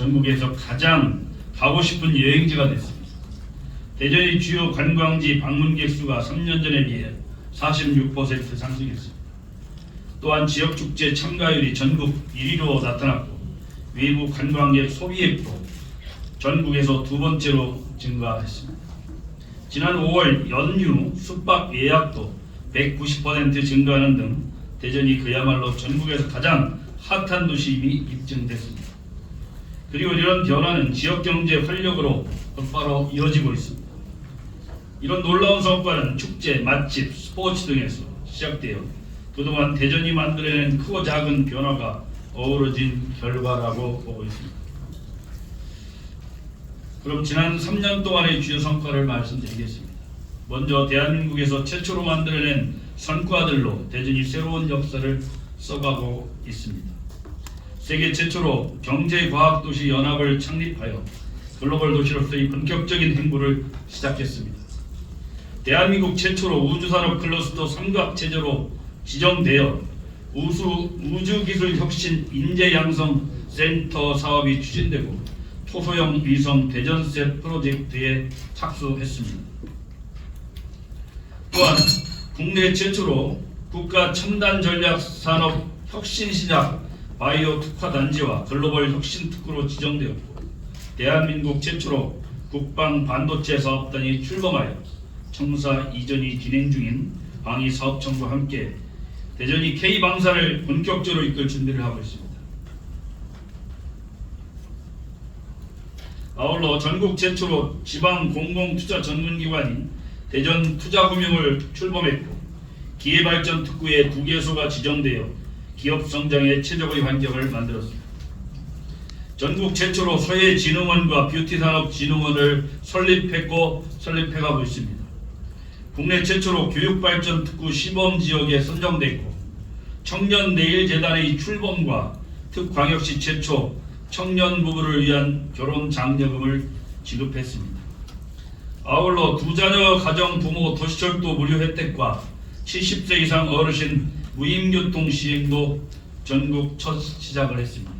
전국에서 가장 가고 싶은 여행지가 됐습니다. 대전의 주요 관광지 방문객 수가 3년 전에 비해 46% 상승했습니다. 또한 지역축제 참가율이 전국 1위로 나타났고 외부 관광객 소비액도 전국에서 두 번째로 증가했습니다. 지난 5월 연휴 숙박 예약도 190% 증가하는 등 대전이 그야말로 전국에서 가장 핫한 도시임이 입증됐습니다. 그리고 이런 변화는 지역경제 활력으로 곧바로 이어지고 있습니다. 이런 놀라운 성과는 축제, 맛집, 스포츠 등에서 시작되어 그동안 대전이 만들어낸 크고 작은 변화가 어우러진 결과라고 보고 있습니다. 그럼 지난 3년 동안의 주요 성과를 말씀드리겠습니다. 먼저 대한민국에서 최초로 만들어낸 성과들로 대전이 새로운 역사를 써가고 있습니다. 세계 최초로 경제과학도시 연합을 창립하여 글로벌 도시로서의 본격적인 행보를 시작했습니다. 대한민국 최초로 우주산업 클러스터 삼각체제로 지정되어 우주기술혁신 인재양성센터 사업이 추진되고 초소형 위성 대전셋 프로젝트에 착수했습니다. 또한 국내 최초로 국가 첨단 전략 산업 혁신 시작 바이오 특화 단지와 글로벌 혁신 특구로 지정되었고 대한민국 최초로 국방 반도체 사업단이 출범하여 청사 이전이 진행 중인 방위 사업청과 함께 대전이 K방산을 본격적으로 이끌 준비를 하고 있습니다. 아울러 전국 최초로 지방 공공투자 전문기관인 대전투자금융을 출범했고 기회발전 특구에 2개소가 지정되어 기업 성장에 최적의 환경을 만들었습니다. 전국 최초로 서해진흥원과 뷰티산업진흥원을 설립해가고 있습니다. 국내 최초로 교육발전 특구 시범지역에 선정됐고 청년내일재단의 출범과 특광역시 최초 청년 부부를 위한 결혼장려금을 지급했습니다. 아울러 2자녀 가정 부모 도시철도 무료 혜택과 70세 이상 어르신 무임교통 시행도 전국 첫 시작을 했습니다.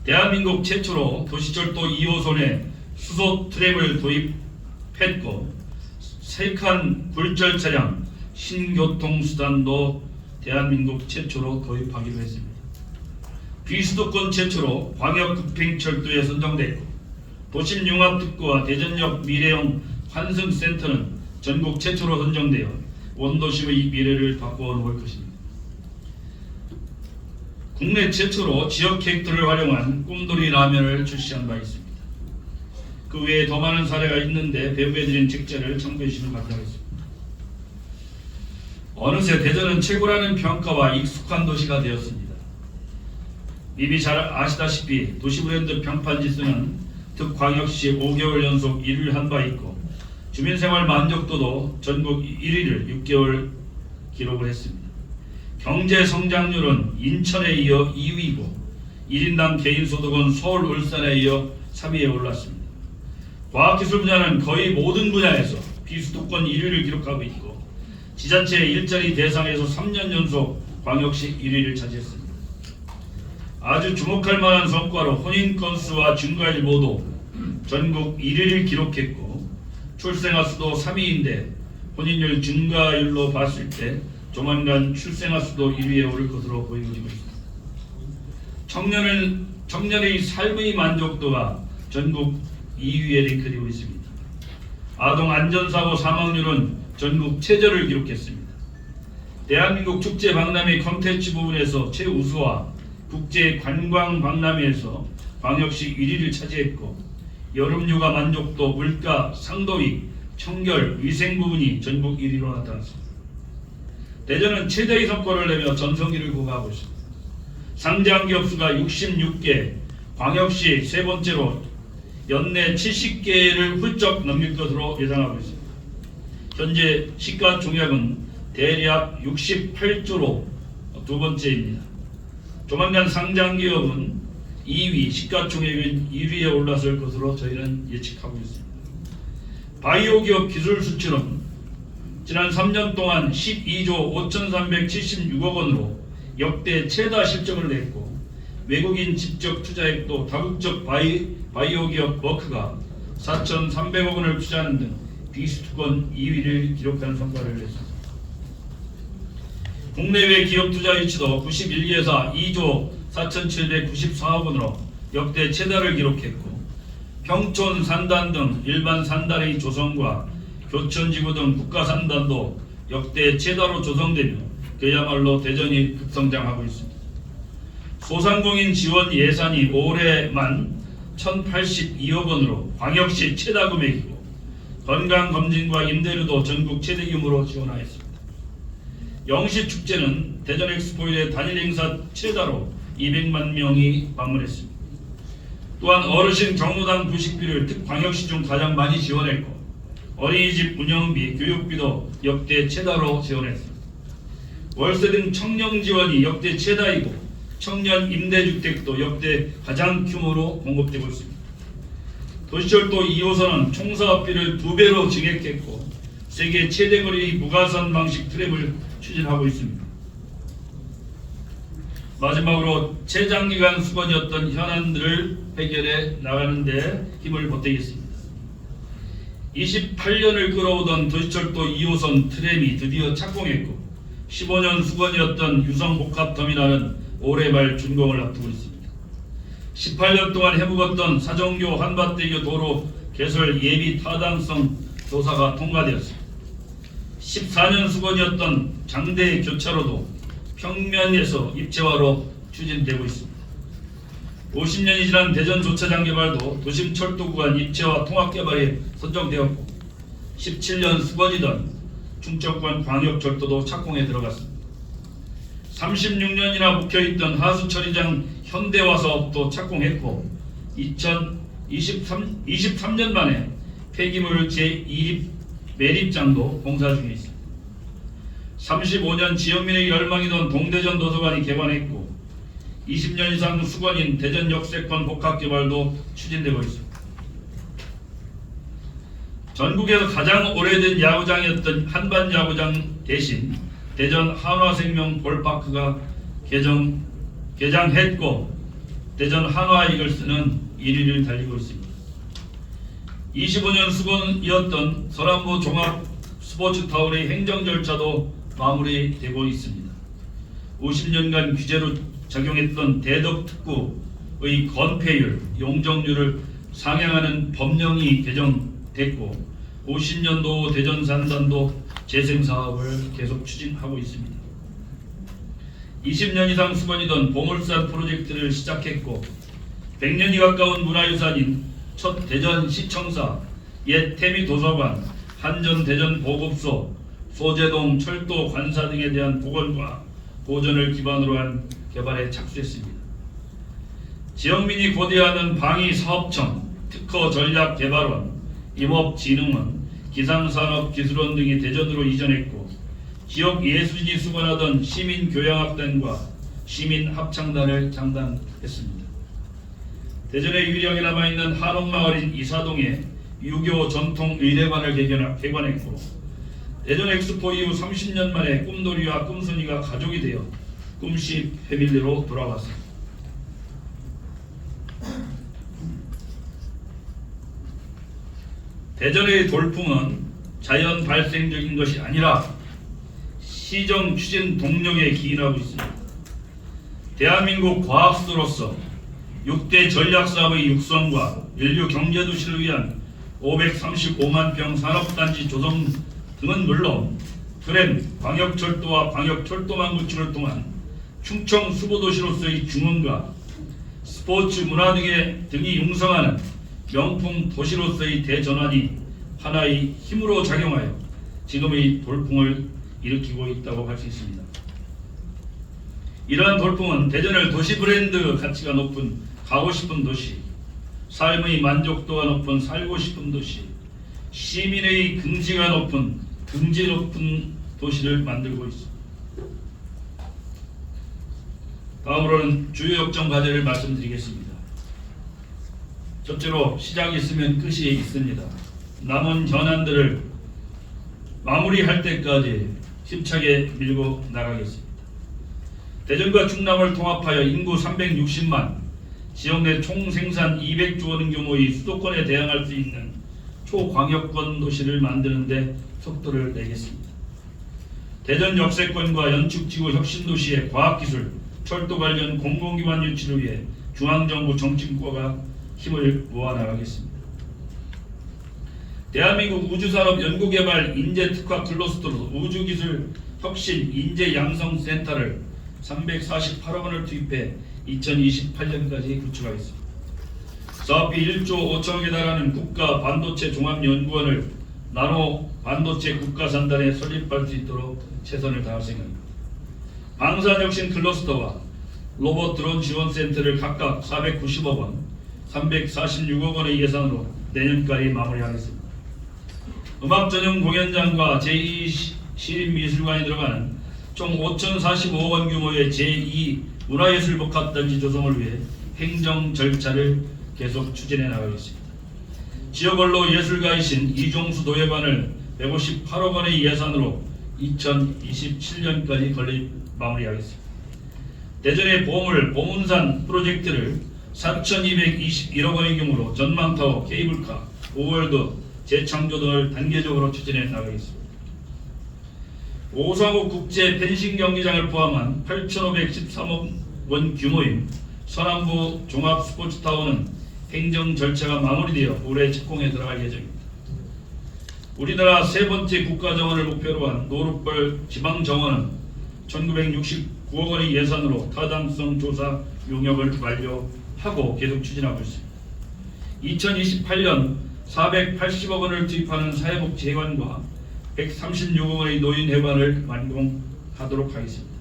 대한민국 최초로 도시철도 2호선에 수소 트램을 도입했고 3칸 굴절 차량 신교통수단도 대한민국 최초로 도입하기로 했습니다. 비수도권 최초로 광역급행철도에 선정됐고 도심융합특구와 대전역 미래형 환승센터는 전국 최초로 선정되어 원도심의 미래를 바꾸어 놓을 것입니다. 국내 최초로 지역 캐릭터를 활용한 꿈돌이 라면을 출시한 바 있습니다. 그 외에 더 많은 사례가 있는데 배부해드린 책자를 참고해 주시면 감사하겠습니다. 어느새 대전은 최고라는 평가와 익숙한 도시가 되었습니다. 이미 잘 아시다시피 도시브랜드 평판지수는 특광역시 5개월 연속 1위를 한 바 있고 주민생활 만족도도 전국 1위를 6개월 기록을 했습니다. 경제 성장률은 인천에 이어 2위고 1인당 개인소득은 서울, 울산에 이어 3위에 올랐습니다. 과학기술 분야는 거의 모든 분야에서 비수도권 1위를 기록하고 있고 지자체 일자리 대상에서 3년 연속 광역시 1위를 차지했습니다. 아주 주목할 만한 성과로 혼인 건수와 증가율 모두 전국 1위를 기록했고 출생아 수도 3위인데 혼인율 증가율로 봤을 때 조만간 출생아 수도 1위에 오를 것으로 보여지고 있습니다. 청년의 삶의 만족도가 전국 2위에 랭크되고 있습니다. 아동 안전사고 사망률은 전국 최저를 기록했습니다. 대한민국 축제 박람회 콘텐츠 부분에서 최우수와 국제 관광 박람회에서 광역시 1위를 차지했고 여름휴가 만족도, 물가, 상도위, 청결, 위생 부분이 전국 1위로 나타났습니다. 대전은 최대의 성과를 내며 전성기를 구가하고 있습니다. 상장기업 수가 66개, 광역시 세 번째로 연내 70개를 훌쩍 넘길 것으로 예상하고 있습니다. 현재 시가총액은 대략 68조로 두 번째입니다. 조만간 상장기업은 2위, 시가총액은 1위에 올라설 것으로 저희는 예측하고 있습니다. 바이오 기업 기술 수출은 지난 3년 동안 12조 5,376억 원으로 역대 최다 실적을 냈고 외국인 직접 투자액도 다국적 바이오 기업 머크가 4,300억 원을 투자하는 등 비수도권 2위를 기록한 성과를 냈습니다. 국내외 기업 투자 유치도 91개사 2조 4,794억 원으로 역대 최다를 기록했고, 평촌 산단 등 일반 산단의 조성과 교촌지구 등 국가 산단도 역대 최다로 조성되며 그야말로 대전이 급성장하고 있습니다. 소상공인 지원 예산이 올해만 1,082억 원으로 광역시 최다 금액이고, 건강검진과 임대료도 전국 최대 규모로 지원하였습니다. 영시축제는 대전 엑스포일의 단일 행사 최다로 200만 명이 방문했습니다. 또한 어르신 경로당 부식비를 특광역시 중 가장 많이 지원했고, 어린이집 운영비, 교육비도 역대 최다로 지원했습니다. 월세 등 청년 지원이 역대 최다이고, 청년 임대주택도 역대 가장 규모로 공급되고 있습니다. 도시철도 2호선은 총사업비를 2배로 증액했고, 세계 최대 거리의 무가산 방식 트램을 추진하고 있습니다. 마지막으로 최장기간 수건이었던 현안들을 해결해 나가는 데 힘을 보태겠습니다. 28년을 끌어오던 도시철도 2호선 트램이 드디어 착공했고, 15년 수건이었던 유성복합터미널은 올해 말 준공을 앞두고 있습니다. 18년 동안 해묵었던 사정교 한밭대교 도로 개설 예비 타당성 조사가 통과되었습니다. 14년 수건이었던 장대 교차로도 평면에서 입체화로 추진되고 있습니다. 50년이 지난 대전 조차장 개발도 도심 철도 구간 입체화 통합 개발이 선정되었고, 17년 수건이던 충청권 광역철도도 착공에 들어갔습니다. 36년이나 묵혀있던 하수처리장 현대화 사업도 착공했고, 2023년 만에 폐기물 제2립 매립장도 공사 중에 있습니다. 35년 지역민의 열망이던 동대전 도서관이 개관했고, 20년 이상 수건인 대전 역세권 복합개발도 추진되고 있습니다. 전국에서 가장 오래된 야구장이었던 한반야구장 대신 대전 한화생명 볼파크가 개장했고, 대전 한화 이글스는 1위를 달리고 있습니다. 25년 수건이었던 서남부 종합 스포츠타운의 행정 절차도 마무리되고 있습니다. 50년간 규제로 적용했던 대덕특구의 건폐율, 용적률을 상향하는 법령이 개정됐고, 50년도 대전 산단도 재생사업을 계속 추진하고 있습니다. 20년 이상 수건이던 보물산 프로젝트를 시작했고, 100년이 가까운 문화유산인 첫 대전 시청사, 옛 태미 도서관, 한전 대전 보급소, 소재동 철도 관사 등에 대한 복원과 보존을 기반으로 한 개발에 착수했습니다. 지역민이 고대하는 방위사업청, 특허전략개발원, 임업진흥원, 기상산업기술원 등이 대전으로 이전했고, 지역 예술인이 수건하던 시민교향악단과 시민합창단을 창단했습니다. 대전의 유령에 남아있는 한옥마을인 이사동에 유교 전통의례관을 개관했고, 대전 엑스포 이후 30년 만에 꿈돌이와 꿈순이가 가족이 되어 꿈씨 패밀리로 돌아왔습니다. 대전의 돌풍은 자연 발생적인 것이 아니라 시정 추진 동력에 기인하고 있습니다. 대한민국 과학수로서 6대 전략사업의 육성과 인류 경제도시를 위한 535만 평 산업단지 조성 등은 물론, 트램, 광역철도와 광역철도망 구축을 통한 충청 수보도시로서의 중흥과 스포츠 문화 등이 융성하는 명품 도시로서의 대전환이 하나의 힘으로 작용하여 지금의 돌풍을 일으키고 있다고 할 수 있습니다. 이러한 돌풍은 대전을 도시 브랜드 가치가 높은 가고 싶은 도시, 삶의 만족도가 높은 살고 싶은 도시, 시민의 긍지가 높은 긍지 높은 도시를 만들고 있습니다. 다음으로는 주요 역정 과제를 말씀드리겠습니다. 첫째로, 시작이 있으면 끝이 있습니다. 남은 현안들을 마무리할 때까지 힘차게 밀고 나가겠습니다. 대전과 충남을 통합하여 인구 360만, 지역 내 총생산 200조 원 규모의 수도권에 대항할 수 있는 초광역권 도시를 만드는 데 속도를 내겠습니다. 대전 역세권과 연축지구 혁신도시의 과학기술, 철도 관련 공공기반 유치를 위해 중앙정부 정치국가 힘을 모아나가겠습니다. 대한민국 우주산업 연구개발 인재특화 클러스터로 우주기술 혁신 인재양성센터를 348억 원을 투입해 2028년까지 구축하겠습니다. 사업비 1조 5천억에 달하는 국가 반도체 종합연구원을 나노 반도체 국가산단에 설립할 수 있도록 최선을 다할 생각입니다. 방산혁신 클러스터와 로봇 드론 지원센터를 각각 490억 원, 346억 원의 예산으로 내년까지 마무리하겠습니다. 음악 전용 공연장과 제2시립미술관이 들어가는 총 5,045억 원 규모의 제2 문화예술복합단지 조성을 위해 행정 절차를 계속 추진해 나가겠습니다. 지역언로 예술가이신 이종수 도예관을 158억 원의 예산으로 2027년까지 건립 마무리하겠습니다. 대전의 보물 보문산 프로젝트를 4,221억 원의 규모로 전망타워, 케이블카, 오월드, 재창조 등을 단계적으로 추진해 나가겠습니다. 오상호 국제 펜싱 경기장을 포함한 8,513억 원 규모인 서남부 종합 스포츠타워는 행정 절차가 마무리되어 올해 착공에 들어갈 예정입니다. 우리나라 세 번째 국가정원을 목표로 한 노룻벌 지방정원은 1969억 원의 예산으로 타당성 조사 용역을 완료하고 계속 추진하고 있습니다. 2028년 480억 원을 투입하는 사회복지회관과 136억 원의 노인회관을 완공하도록 하겠습니다.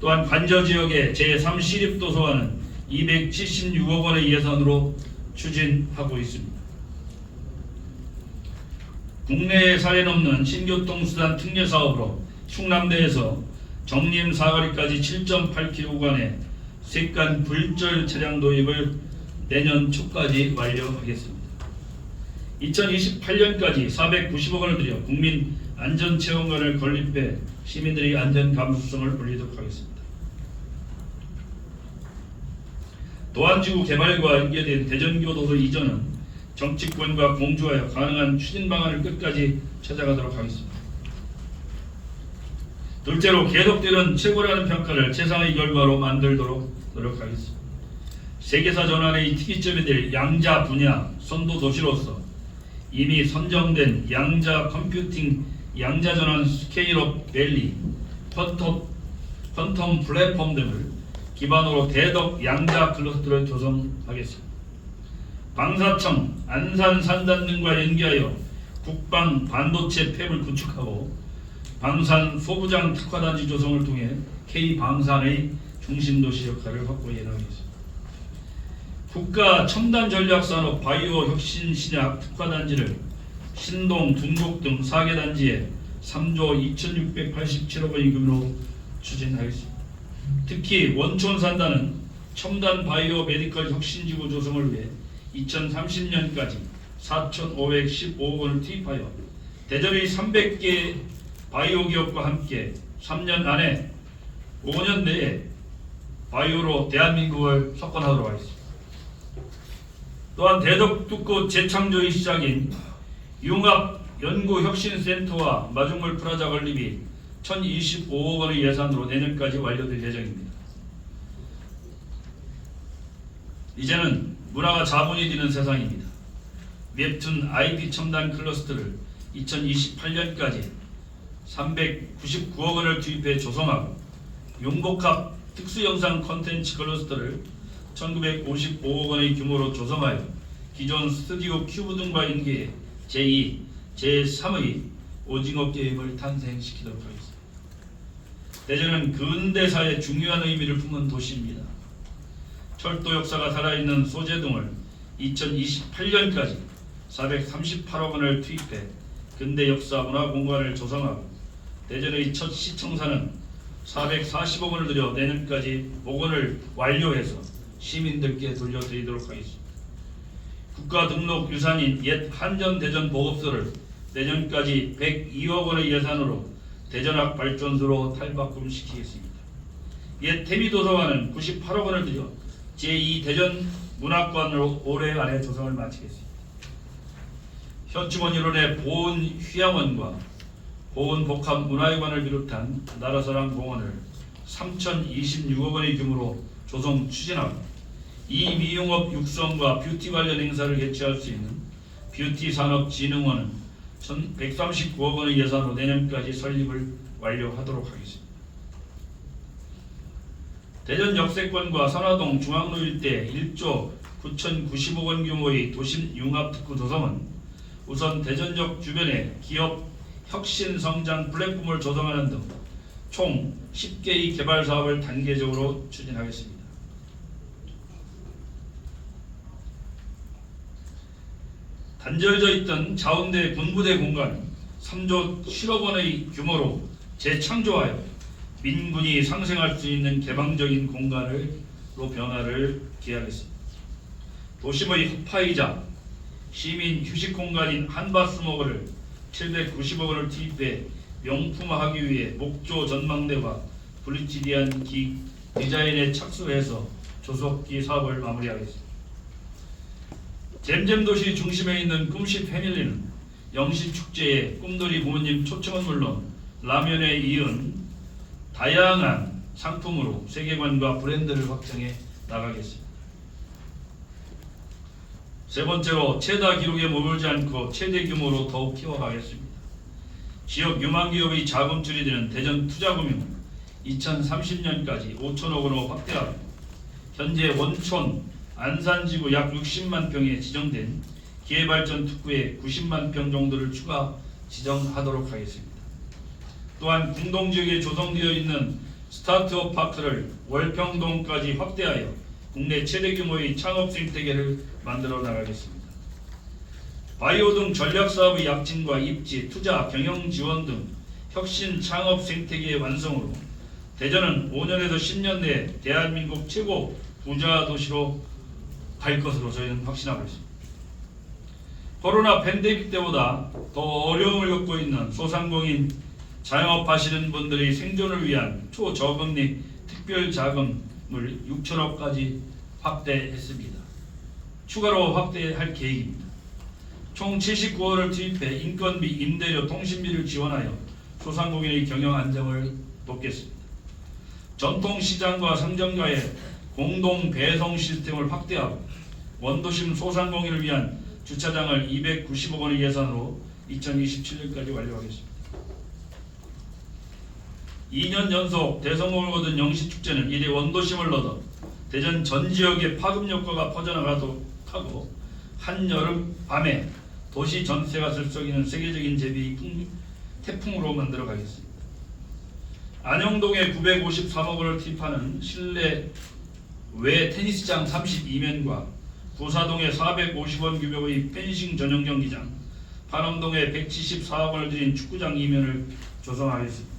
또한 관저지역의 제3시립도서관은 276억 원의 예산으로 추진하고 있습니다. 국내에 사례 없는 신교통수단 특례사업으로 충남대에서 정림 사거리까지 7.8km 구간에 색간 불절 차량 도입을 내년 초까지 완료하겠습니다. 2028년까지 490억 원을 들여 국민 안전체험관을 건립해 시민들의 안전 감수성을 올리도록 하겠습니다. 도안지구 개발과 연계된 대전교도소 이전은 정치권과 공조하여 가능한 추진 방안을 끝까지 찾아가도록 하겠습니다. 둘째로 계속되는 최고라는 평가를 최상의 결과로 만들도록 노력하겠습니다. 세계사 전환의 특이점이 될 양자 분야 선도 도시로서 이미 선정된 양자 컴퓨팅, 양자 전환 스케일업 밸리, 퀀텀 플랫폼 등을 기반으로 대덕 양자 클러스터를 조성하겠습니다. 방사청, 안산 산단 등과 연계하여 국방 반도체 팹을 구축하고 방산 소부장 특화단지 조성을 통해 K방산의 중심도시 역할을 확보해 나가겠습니다. 국가 첨단 전략산업 바이오 혁신 신약 특화단지를 신동, 둔곡 등 4개 단지에 3조 2,687억 원의 규모로 추진하겠습니다. 특히 원촌 산단은 첨단 바이오 메디컬 혁신지구 조성을 위해 2030년까지 4,515억 원을 투입하여 대전의 300개 바이오 기업과 함께 3년 안에 5년 내에 바이오로 대한민국을 석권하도록 하겠습니다. 또한 대덕특구 재창조의 시작인 융합연구혁신센터와 마중물 프라자 건립이 1,025억 원의 예산으로 내년까지 완료될 예정입니다. 이제는 문화가 자본이 되는 세상입니다. 웹툰 IP 첨단 클러스터를 2028년까지 399억 원을 투입해 조성하고 융복합 특수영상 콘텐츠 클러스터를 1955억 원의 규모로 조성하여 기존 스튜디오 큐브 등과 연계해 제2, 제3의 오징어 게임을 탄생시키도록 하겠습니다. 대전은 근대사의 중요한 의미를 품은 도시입니다. 철도 역사가 살아있는 소재동을 2028년까지 438억 원을 투입해 근대 역사 문화 공간을 조성하고 대전의 첫 시청사는 440억 원을 들여 내년까지 복원을 완료해서 시민들께 돌려드리도록 하겠습니다. 국가 등록 유산인 옛 한전대전 보급소를 내년까지 102억 원의 예산으로 대전학 발전소로 탈바꿈시키겠습니다. 옛 태미도서관은 98억 원을 들여 제2대전 문학관으로 올해 안에 조성을 마치겠습니다. 현충원 일원의 보은 휴양원과 보은 복합 문화회관을 비롯한 나라사랑 공원을 3,026억 원의 규모로 조성 추진하고 이미용업 육성과 뷰티 관련 행사를 개최할 수 있는 뷰티산업진흥원은 1,139억 원의 예산으로 내년까지 설립을 완료하도록 하겠습니다. 대전 역세권과 선화동 중앙로 일대 1조 9,090억 원 규모의 도심 융합특구 조성은 우선 대전역 주변에 기업 혁신 성장 플랫폼을 조성하는 등 총 10개의 개발 사업을 단계적으로 추진하겠습니다. 단절져 있던 자운대 군부대 공간은 3조 7억 원의 규모로 재창조하여 민군이 상생할 수 있는 개방적인 공간으로 변화를 기하겠습니다. 도심의 흑파이자 시민 휴식 공간인 한바스모거를 790억 원을 투입해 명품화하기 위해 목조 전망대와 브리치리안 디자인에 착수해서 조속히 사업을 마무리하겠습니다. 잼잼도시 중심에 있는 꿈씨 패밀리는 영시축제에 꿈돌이 부모님 초청은 물론 라면에 이은 다양한 상품으로 세계관과 브랜드를 확장해 나가겠습니다. 세 번째로 최다 기록에 머물지 않고 최대 규모로 더욱 키워가겠습니다. 지역 유망기업의 자금줄이 되는 대전투자금융은 2030년까지 5천억 원으로 확대하고 현재 원촌 안산지구 약 60만 평에 지정된 기회발전 특구에 90만 평 정도를 추가 지정하도록 하겠습니다. 또한 궁동지역에 조성되어 있는 스타트업 파크를 월평동까지 확대하여 국내 최대 규모의 창업 생태계를 만들어 나가겠습니다. 바이오 등 전략사업의 약진과 입지, 투자, 경영 지원 등 혁신 창업 생태계의 완성으로 대전은 5년에서 10년 내에 대한민국 최고 부자 도시로 갈 것으로 저희는 확신하고 있습니다. 코로나 팬데믹 때보다 더 어려움을 겪고 있는 소상공인 자영업하시는 분들의 생존을 위한 초저금리 특별자금을 6천억까지 확대했습니다. 추가로 확대할 계획입니다. 총 79억을 투입해 인건비, 임대료, 통신비를 지원하여 소상공인의 경영 안정을 돕겠습니다. 전통시장과 상점가의 공동 배송 시스템을 확대하고 원도심 소상공인을 위한 주차장을 290억 원의 예산으로 2027년까지 완료하겠습니다. 2년 연속 대성공을 거둔 영시축제는 이래 원도심을 얻어 대전 전 지역에 파급 효과가 퍼져나가도록 하고 한여름 밤에 도시 전체가 들썩이는 세계적인 제비의 태풍으로 만들어 가겠습니다. 안영동에 953억 원을 투입하는 실내 외 테니스장 32면과 부사동에 450원 규모의 펜싱 전용 경기장, 반원동에 174억 원을 들인 축구장 2면을 조성하겠습니다.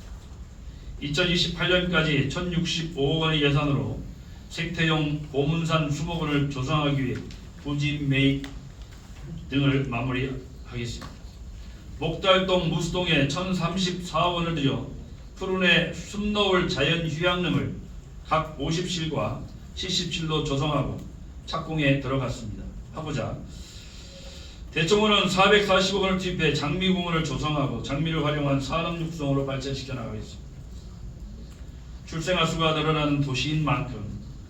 2028년까지 1065억 원의 예산으로 생태용 보문산 수목원을 조성하기 위해 부지 매입 등을 마무리하겠습니다. 목달동 무수동에 1034억 원을 들여 푸른의 숨놓을 자연휴양림을 각 50실과 70실로 조성하고 착공에 들어갔습니다. 하고자 대청호는 440억 원을 투입해 장미공원을 조성하고 장미를 활용한 산업육성으로 발전시켜 나가겠습니다. 출생아 수가 늘어나는 도시인 만큼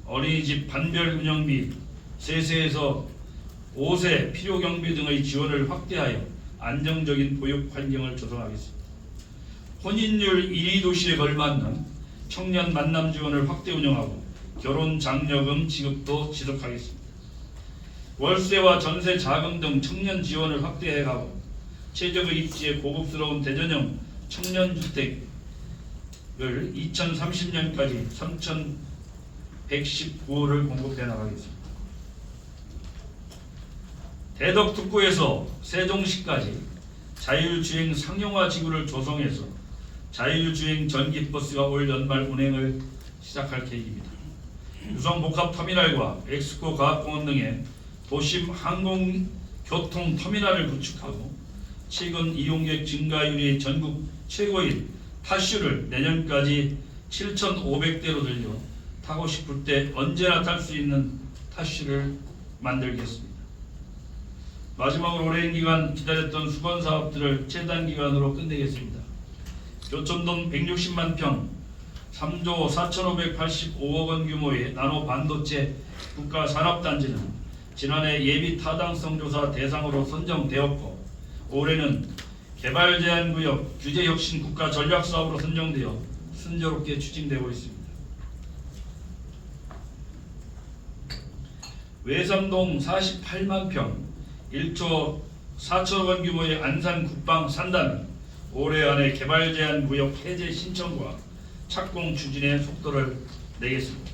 어린이집 반별 운영비, 세세에서 5세 필요경비 등의 지원을 확대하여 안정적인 보육 환경을 조성하겠습니다. 혼인율 1위 도시에 걸맞는 청년 만남 지원을 확대 운영하고 결혼 장려금 지급도 지속하겠습니다. 월세와 전세 자금 등 청년 지원을 확대해가고 최적의 입지에 고급스러운 대전형 청년주택을 2030년까지 3,119호를 공급해 나가겠습니다. 대덕특구에서 세종시까지 자율주행 상용화 지구를 조성해서 자율주행 전기버스가 올 연말 운행을 시작할 계획입니다. 유성복합터미널과 엑스코 과학공원 등의 도심 항공교통터미널을 구축하고 최근 이용객 증가율이 전국 최고인 타슈를 내년까지 7,500대로 늘려 타고 싶을 때 언제나 탈 수 있는 타슈를 만들겠습니다. 마지막으로 오랜 기간 기다렸던 수건 사업들을 최단 기간으로 끝내겠습니다. 교촌동 160만 평 3조 4,585억 원 규모의 나노 반도체 국가 산업단지는 지난해 예비 타당성 조사 대상으로 선정되었고 올해는 개발 제한 구역 규제 혁신 국가 전략 사업으로 선정되어 순조롭게 추진되고 있습니다. 외삼동 48만 평 1조 4천억 원 규모의 안산 국방 산단은 올해 안에 개발 제한 구역 해제 신청과 착공 추진에 속도를 내겠습니다.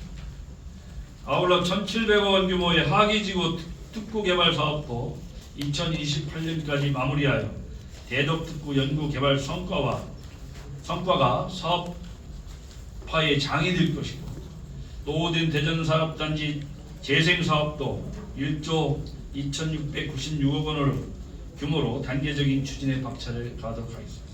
아울러 1,700억 원 규모의 하기지구 특구 개발 사업도 2028년까지 마무리하여 대덕 특구 연구 개발 성과가 사업화의 장이 될 것이고 노후된 대전 산업단지 재생 사업도 1조 2,696억 원을 규모로 단계적인 추진에 박차를 가하도록 하겠습니다.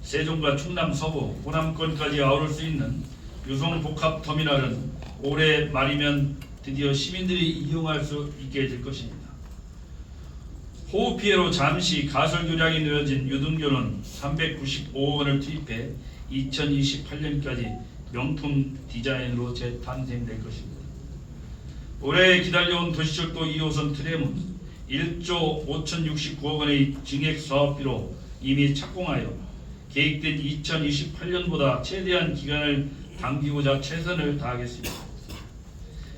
세종과 충남 서부, 호남권까지 아우를 수 있는 유성복합터미널은 올해 말이면 드디어 시민들이 이용할 수 있게 될 것입니다. 호우 피해로 잠시 가설 교량이 놓여진 유등교는 395억 원을 투입해 2028년까지 명품 디자인으로 재탄생될 것입니다. 올해 기다려온 도시철도 2호선 트램은 1조 5,069억 원의 증액 사업비로 이미 착공하여 계획된 2028년보다 최대한 기간을 당기고자 최선을 다하겠습니다.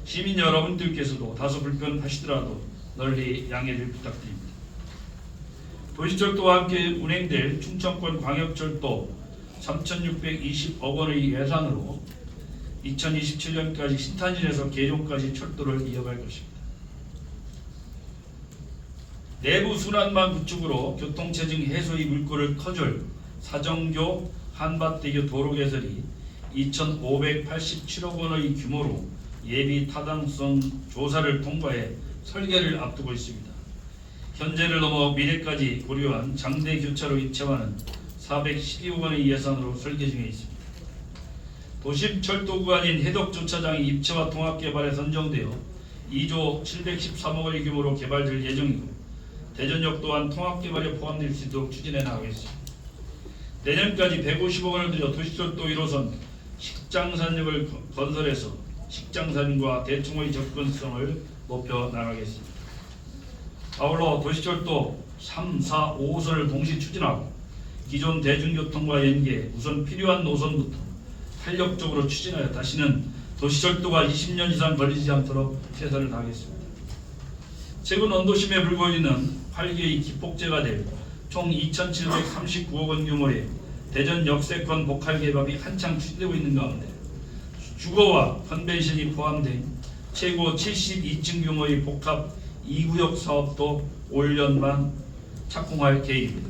시민 여러분들께서도 다소 불편하시더라도 널리 양해를 부탁드립니다. 도시철도와 함께 운행될 충청권 광역철도 3,620억 원의 예산으로 2027년까지 신탄진에서 계룡까지 철도를 이어갈 것입니다. 내부 순환망 구축으로 교통체증 해소의 물꼬를 터줄 사정교 한밭대교 도로 개설이 2,587억 원의 규모로 예비 타당성 조사를 통과해 설계를 앞두고 있습니다. 현재를 넘어 미래까지 고려한 장대 교차로 입체화는 412억 원의 예산으로 설계 중에 있습니다. 도심 철도 구간인 해덕주차장이 입체화 통합개발에 선정되어 2조 713억 원의 규모로 개발될 예정이고 대전역 또한 통합개발에 포함될 수 있도록 추진해 나가겠습니다. 내년까지 150억 원을 들여 도시철도 1호선 식장산역을 건설해서 식장산과 대청의 접근성을 높여 나가겠습니다. 아울러 도시철도 3, 4, 5호선을 동시 추진하고 기존 대중교통과 연계 우선 필요한 노선부터 탄력적으로 추진하여 다시는 도시철도가 20년 이상 걸리지 않도록 최선을 다하겠습니다. 최근 언도심에 불거지는 8개의 기폭제가 될 총 2,739억 원 규모의 대전 역세권 복합 개발이 한창 추진되고 있는 가운데 주거와 컨벤션이 포함된 최고 72층 규모의 복합 2구역 사업도 올 연만 착공할 계획입니다.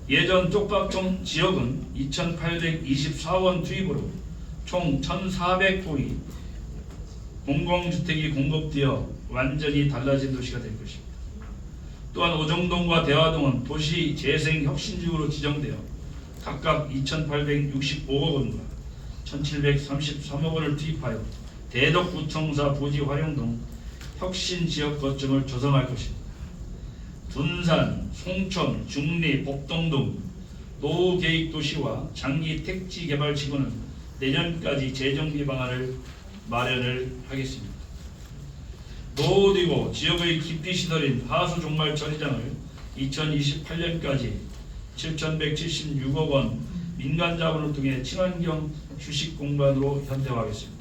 예전 쪽박촌 지역은 2,824원 투입으로 총 1,400호의 공공주택이 공급되어 완전히 달라진 도시가 될 것입니다. 또한 오정동과 대화동은 도시 재생 혁신지구로 지정되어 각각 2,865억 원과 1,733억 원을 투입하여 대덕구청사 부지 활용 등 혁신지역 거점을 조성할 것입니다. 둔산, 송천, 중리, 복동 등 노후계획도시와 장기 택지개발지구는 내년까지 재정비 방안을 마련을 하겠습니다. 노후되고 지역의 기피시설인 하수종말 처리장을 2028년까지 7,176억 원 민간 자본을 통해 친환경 휴식 공간으로 현대화하겠습니다.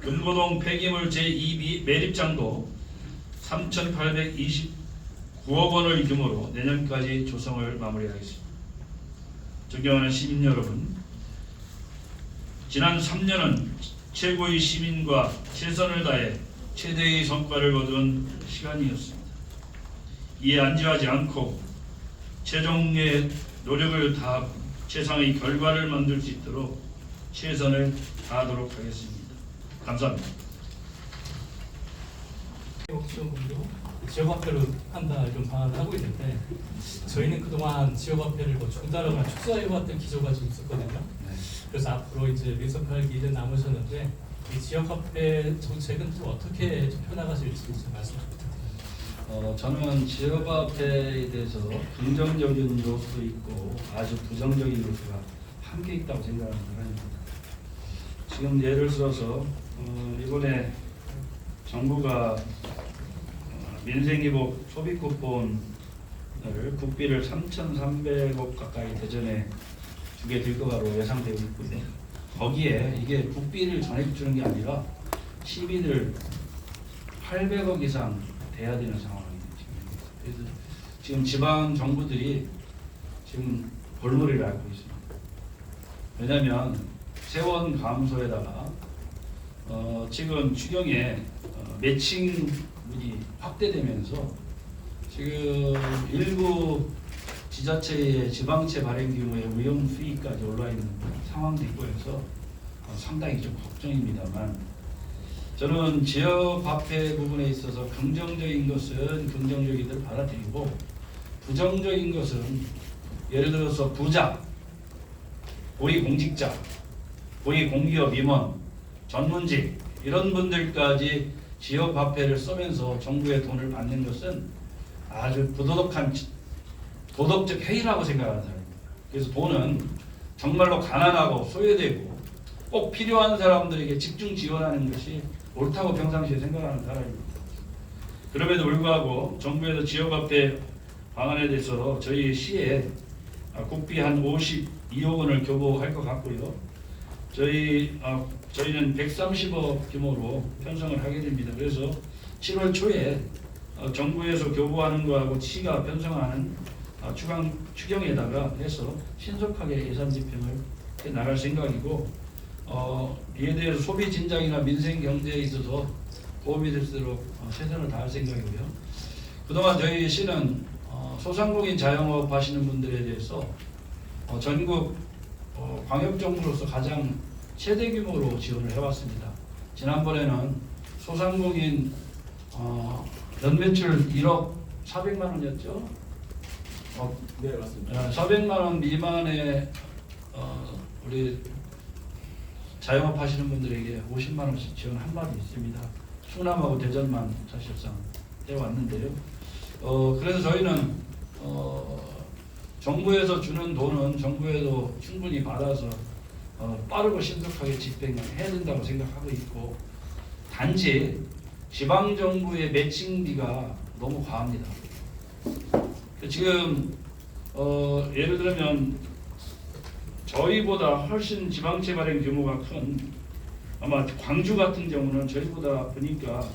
금고동 폐기물 제2비 매립장도 3,829억 원의 규모로 내년까지 조성을 마무리하겠습니다. 존경하는 시민 여러분, 지난 3년은 최고의 시민과 최선을 다해 최대의 성과를 거둔 시간이었습니다. 이에 안주하지 않고 최종의 노력을 다하고 최상의 결과를 만들 수 있도록 최선을 다하도록 하겠습니다. 감사합니다. 없어 보여. 지역화폐로 한다 이런 방안을 하고 있는데 저희는 그동안 지역화폐를 뭐 중단하거나 축소해왔던 기조가 좀 있었거든요. 그래서 앞으로 이제 민석팔기 일은 남으셨는데 이 지역화폐 정책은 또 어떻게 좀 펴나가실지 좀 말씀 부탁드립니다. 저는 지역화폐에 대해서 긍정적인 요소도 있고 아주 부정적인 요소가 함께 있다고 생각하는 사람입니다. 지금 예를 들어서 이번에 정부가 민생기복 소비 쿠폰을 국비를 3,300억 가까이 대전에 주게 될 거로 예상되고 있고요. 거기에 이게 국비를 전액 주는 게 아니라 시비를 800억 이상 돼야 되는 상황입니다. 그래서 지금 지방 정부들이 지금 골머리를 앓고 있습니다. 왜냐하면 세원 감소에다가 지금 추경에 매칭이 확대되면서 지금 일부 지자체의 지방채 발행 규모의 위험 수위까지 올라 있는 상황도 있고 해서 상당히 좀 걱정입니다만, 저는 지역 화폐 부분에 있어서 긍정적인 것은 긍정적이들 받아들이고 부정적인 것은 예를 들어서 부자, 고위공직자, 고위공기업 임원, 전문직 이런 분들까지 지역 화폐를 쓰면서 정부의 돈을 받는 것은 아주 부도덕한 도덕적 해이라고 생각하는 사람입니다. 그래서 돈은 정말로 가난하고 소외되고 꼭 필요한 사람들에게 집중 지원하는 것이 옳다고 평상시에 생각하는 사람입니다. 그럼에도 불구하고 정부에서 지역화폐 방안에 대해서 저희 시에 국비 한 52억 원을 교부할 것 같고요. 저희는 130억 규모로 편성을 하게 됩니다. 그래서 7월 초에 정부에서 교부하는 거하고 시가 편성하는 추경에다가 해서 신속하게 예산 집행을 해 나갈 생각이고, 이에 대해서 소비 진작이나 민생 경제에 있어서 도움이 될수록 최선을 다할 생각이고요. 그동안 저희 시는 소상공인 자영업 하시는 분들에 대해서 전국 광역정부로서 가장 최대 규모로 지원을 해왔습니다. 지난번에는 소상공인 연매출 1억 400만 원이었죠. 네, 맞습니다. 400만 원 미만의 우리 자영업 하시는 분들에게 50만 원씩 지원한 바도 있습니다. 충남하고 대전만 사실상 해왔는데요. 그래서 저희는 정부에서 주는 돈은 정부에도 충분히 받아서 빠르고 신속하게 집행을 해야 된다고 생각하고 있고, 단지 지방정부의 매칭비가 너무 과합니다. 지금 예를 들면 저희보다 훨씬 지방채 발행 규모가 큰 아마 광주 같은 경우는 저희보다 보니까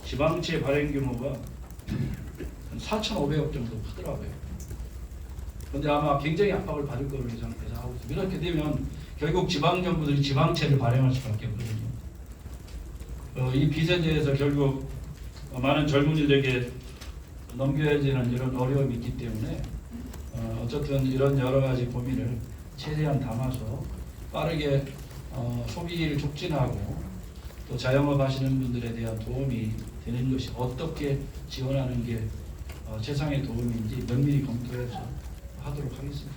지방채 발행 규모가 4,500억 정도 크더라고요. 그런데 아마 굉장히 압박을 받을 거로 예상하고 있습니다. 이렇게 되면 결국 지방정부들이 지방채를 발행할 수밖에 없거든요. 이 빚에 대해서 결국 많은 젊은이들에게 넘겨야 되는 이런 어려움이 있기 때문에 어쨌든 이런 여러 가지 고민을 최대한 담아서 빠르게 소비를 촉진하고 또 자영업 하시는 분들에 대한 도움이 되는 것이 어떻게 지원하는 게 최상의 도움인지 면밀히 검토해서 하도록 하겠습니다.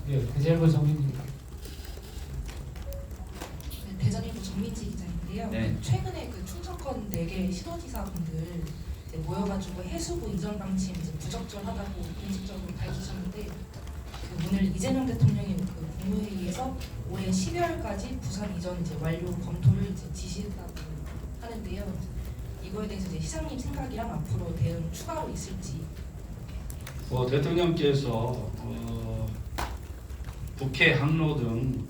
네, 대전일보 정민입니다. 네, 대전일보 정민지 기자인데요. 네. 최근에 그 충청권 4개 시도지사분들 모여가지고 해수부 이전 방침 이제 부적절하다고 공식적으로 밝히셨는데, 오늘 이재명 대통령이 그 국무회의에서 올해 12월까지 부산 이전 이제 완료 검토를 이제 지시했다고 하는데요. 이거에 대해서 이제 시장님 생각이랑 앞으로 대응 추가로 있을지. 대통령께서 북해 항로 등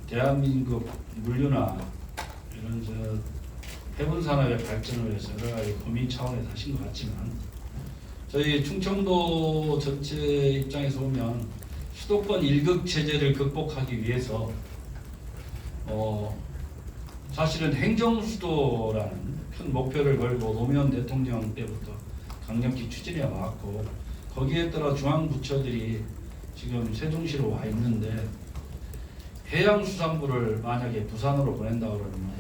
대한민국 물류나 이런 해군 산업의 발전을 위해서 여러 가지 고민 차원에서 하신 것 같지만, 저희 충청도 전체 입장에서 보면 수도권 1극 체제를 극복하기 위해서 사실은 행정수도라는 큰 목표를 걸고 노무현 대통령 때부터 강력히 추진해 왔고, 거기에 따라 중앙부처들이 지금 세종시로 와 있는데, 해양수산부를 만약에 부산으로 보낸다고 그러면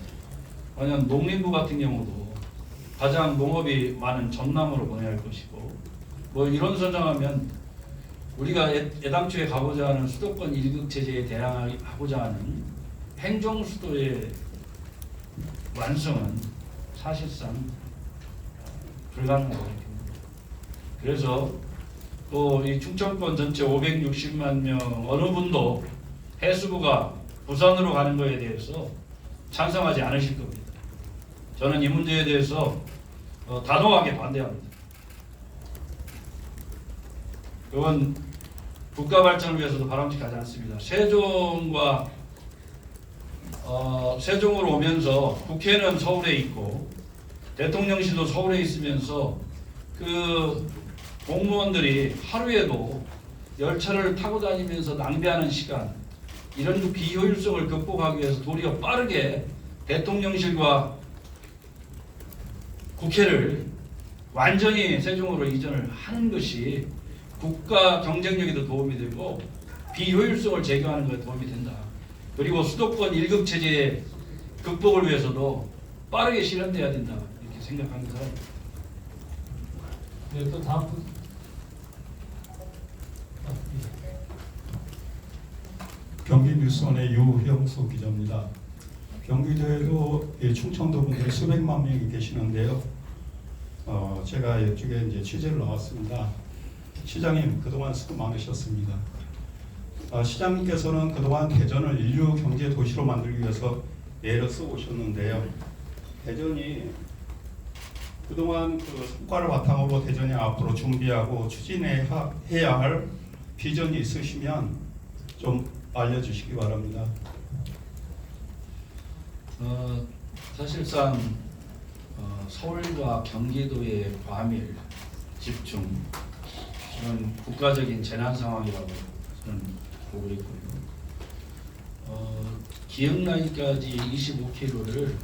만약 농림부 같은 경우도 가장 농업이 많은 전남으로 보내야 할 것이고 뭐 이런 선정하면 우리가 애당초에 가고자 하는 수도권 1급 체제에 대항하고자 하는 행정 수도의 완성은 사실상 불가능하다. 그래서 또 이 충청권 전체 560만 명 어느 분도 해수부가 부산으로 가는 것에 대해서 찬성하지 않으실 겁니다. 저는 이 문제에 대해서 단호하게 반대합니다. 이건 국가 발전을 위해서도 바람직하지 않습니다. 세종으로 오면서 국회는 서울에 있고 대통령실도 서울에 있으면서 그 공무원들이 하루에도 열차를 타고 다니면서 낭비하는 시간 이런 그 비효율성을 극복하기 위해서 도리어 빠르게 대통령실과 국회를 완전히 세종으로 이전을 하는 것이 국가 경쟁력에도 도움이 되고 비효율성을 제거하는 것에 도움이 된다. 그리고 수도권 1급 체제의 극복을 위해서도 빠르게 실현돼야 된다. 이렇게 생각합니다. 네, 또 다음 분. 경기뉴스원의 유형수 기자입니다. 경기도에도 충청도 분들이 수백만 명이 계시는데요. 제가 이쪽에 이제 취재를 나왔습니다. 시장님 그동안 수고 많으셨습니다. 시장님께서는 그동안 대전을 인류 경제 도시로 만들기 위해서 애를 쓰고 오셨는데요. 대전이 그동안 그 성과를 바탕으로 대전이 앞으로 준비하고 추진해야 할 비전이 있으시면 좀 알려주시기 바랍니다. 사실상 서울과 경기도의 과밀 집중 이런 국가적인 재난 상황이라고 저는 보고 있고요. 기흥 라인까지 25km를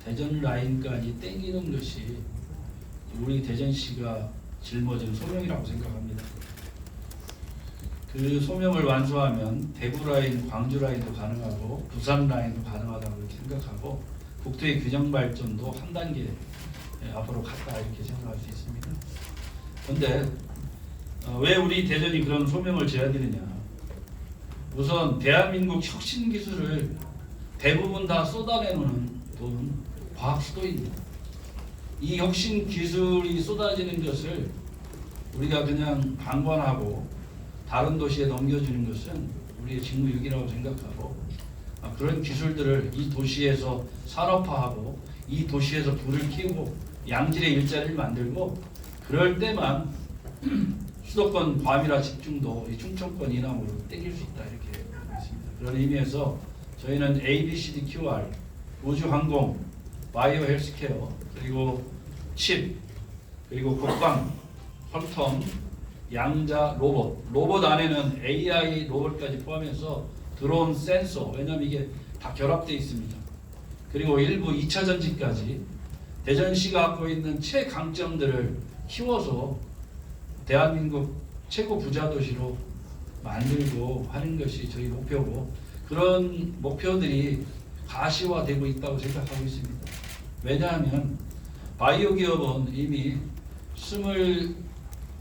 대전 라인까지 땡기는 것이 우리 대전시가 짊어진 소명이라고 생각합니다. 그 소명을 완수하면 대구 라인, 광주 라인도 가능하고 부산 라인도 가능하다고 이렇게 생각하고 국토의 균형 발전도 한 단계 앞으로 갔다 이렇게 생각할 수 있습니다. 그런데 왜 우리 대전이 그런 소명을 지어야 되느냐? 우선 대한민국 혁신 기술을 대부분 다 쏟아내놓는 돈 과학 수도입니다. 이 혁신 기술이 쏟아지는 것을 우리가 그냥 방관하고 다른 도시에 넘겨주는 것은 우리의 직무유기라고 생각하고 그런 기술들을 이 도시에서 산업화하고 이 도시에서 불을 켜고 양질의 일자리를 만들고 그럴 때만 수도권 과밀화 집중도 이 충청권 이남으로 땡길 수 있다 이렇게 보고 있습니다. 그런 의미에서 저희는 ABCDQR, 우주항공, 바이오 헬스케어, 그리고 칩, 그리고 국방, 헐텀, 양자, 로봇 안에는 AI 로봇까지 포함해서 드론, 센서, 왜냐하면 이게 다 결합되어 있습니다. 그리고 일부 2차 전지까지 대전시가 갖고 있는 최강점들을 키워서 대한민국 최고 부자 도시로 만들고 하는 것이 저희 목표고 그런 목표들이 가시화되고 있다고 생각하고 있습니다. 왜냐하면 바이오 기업은 이미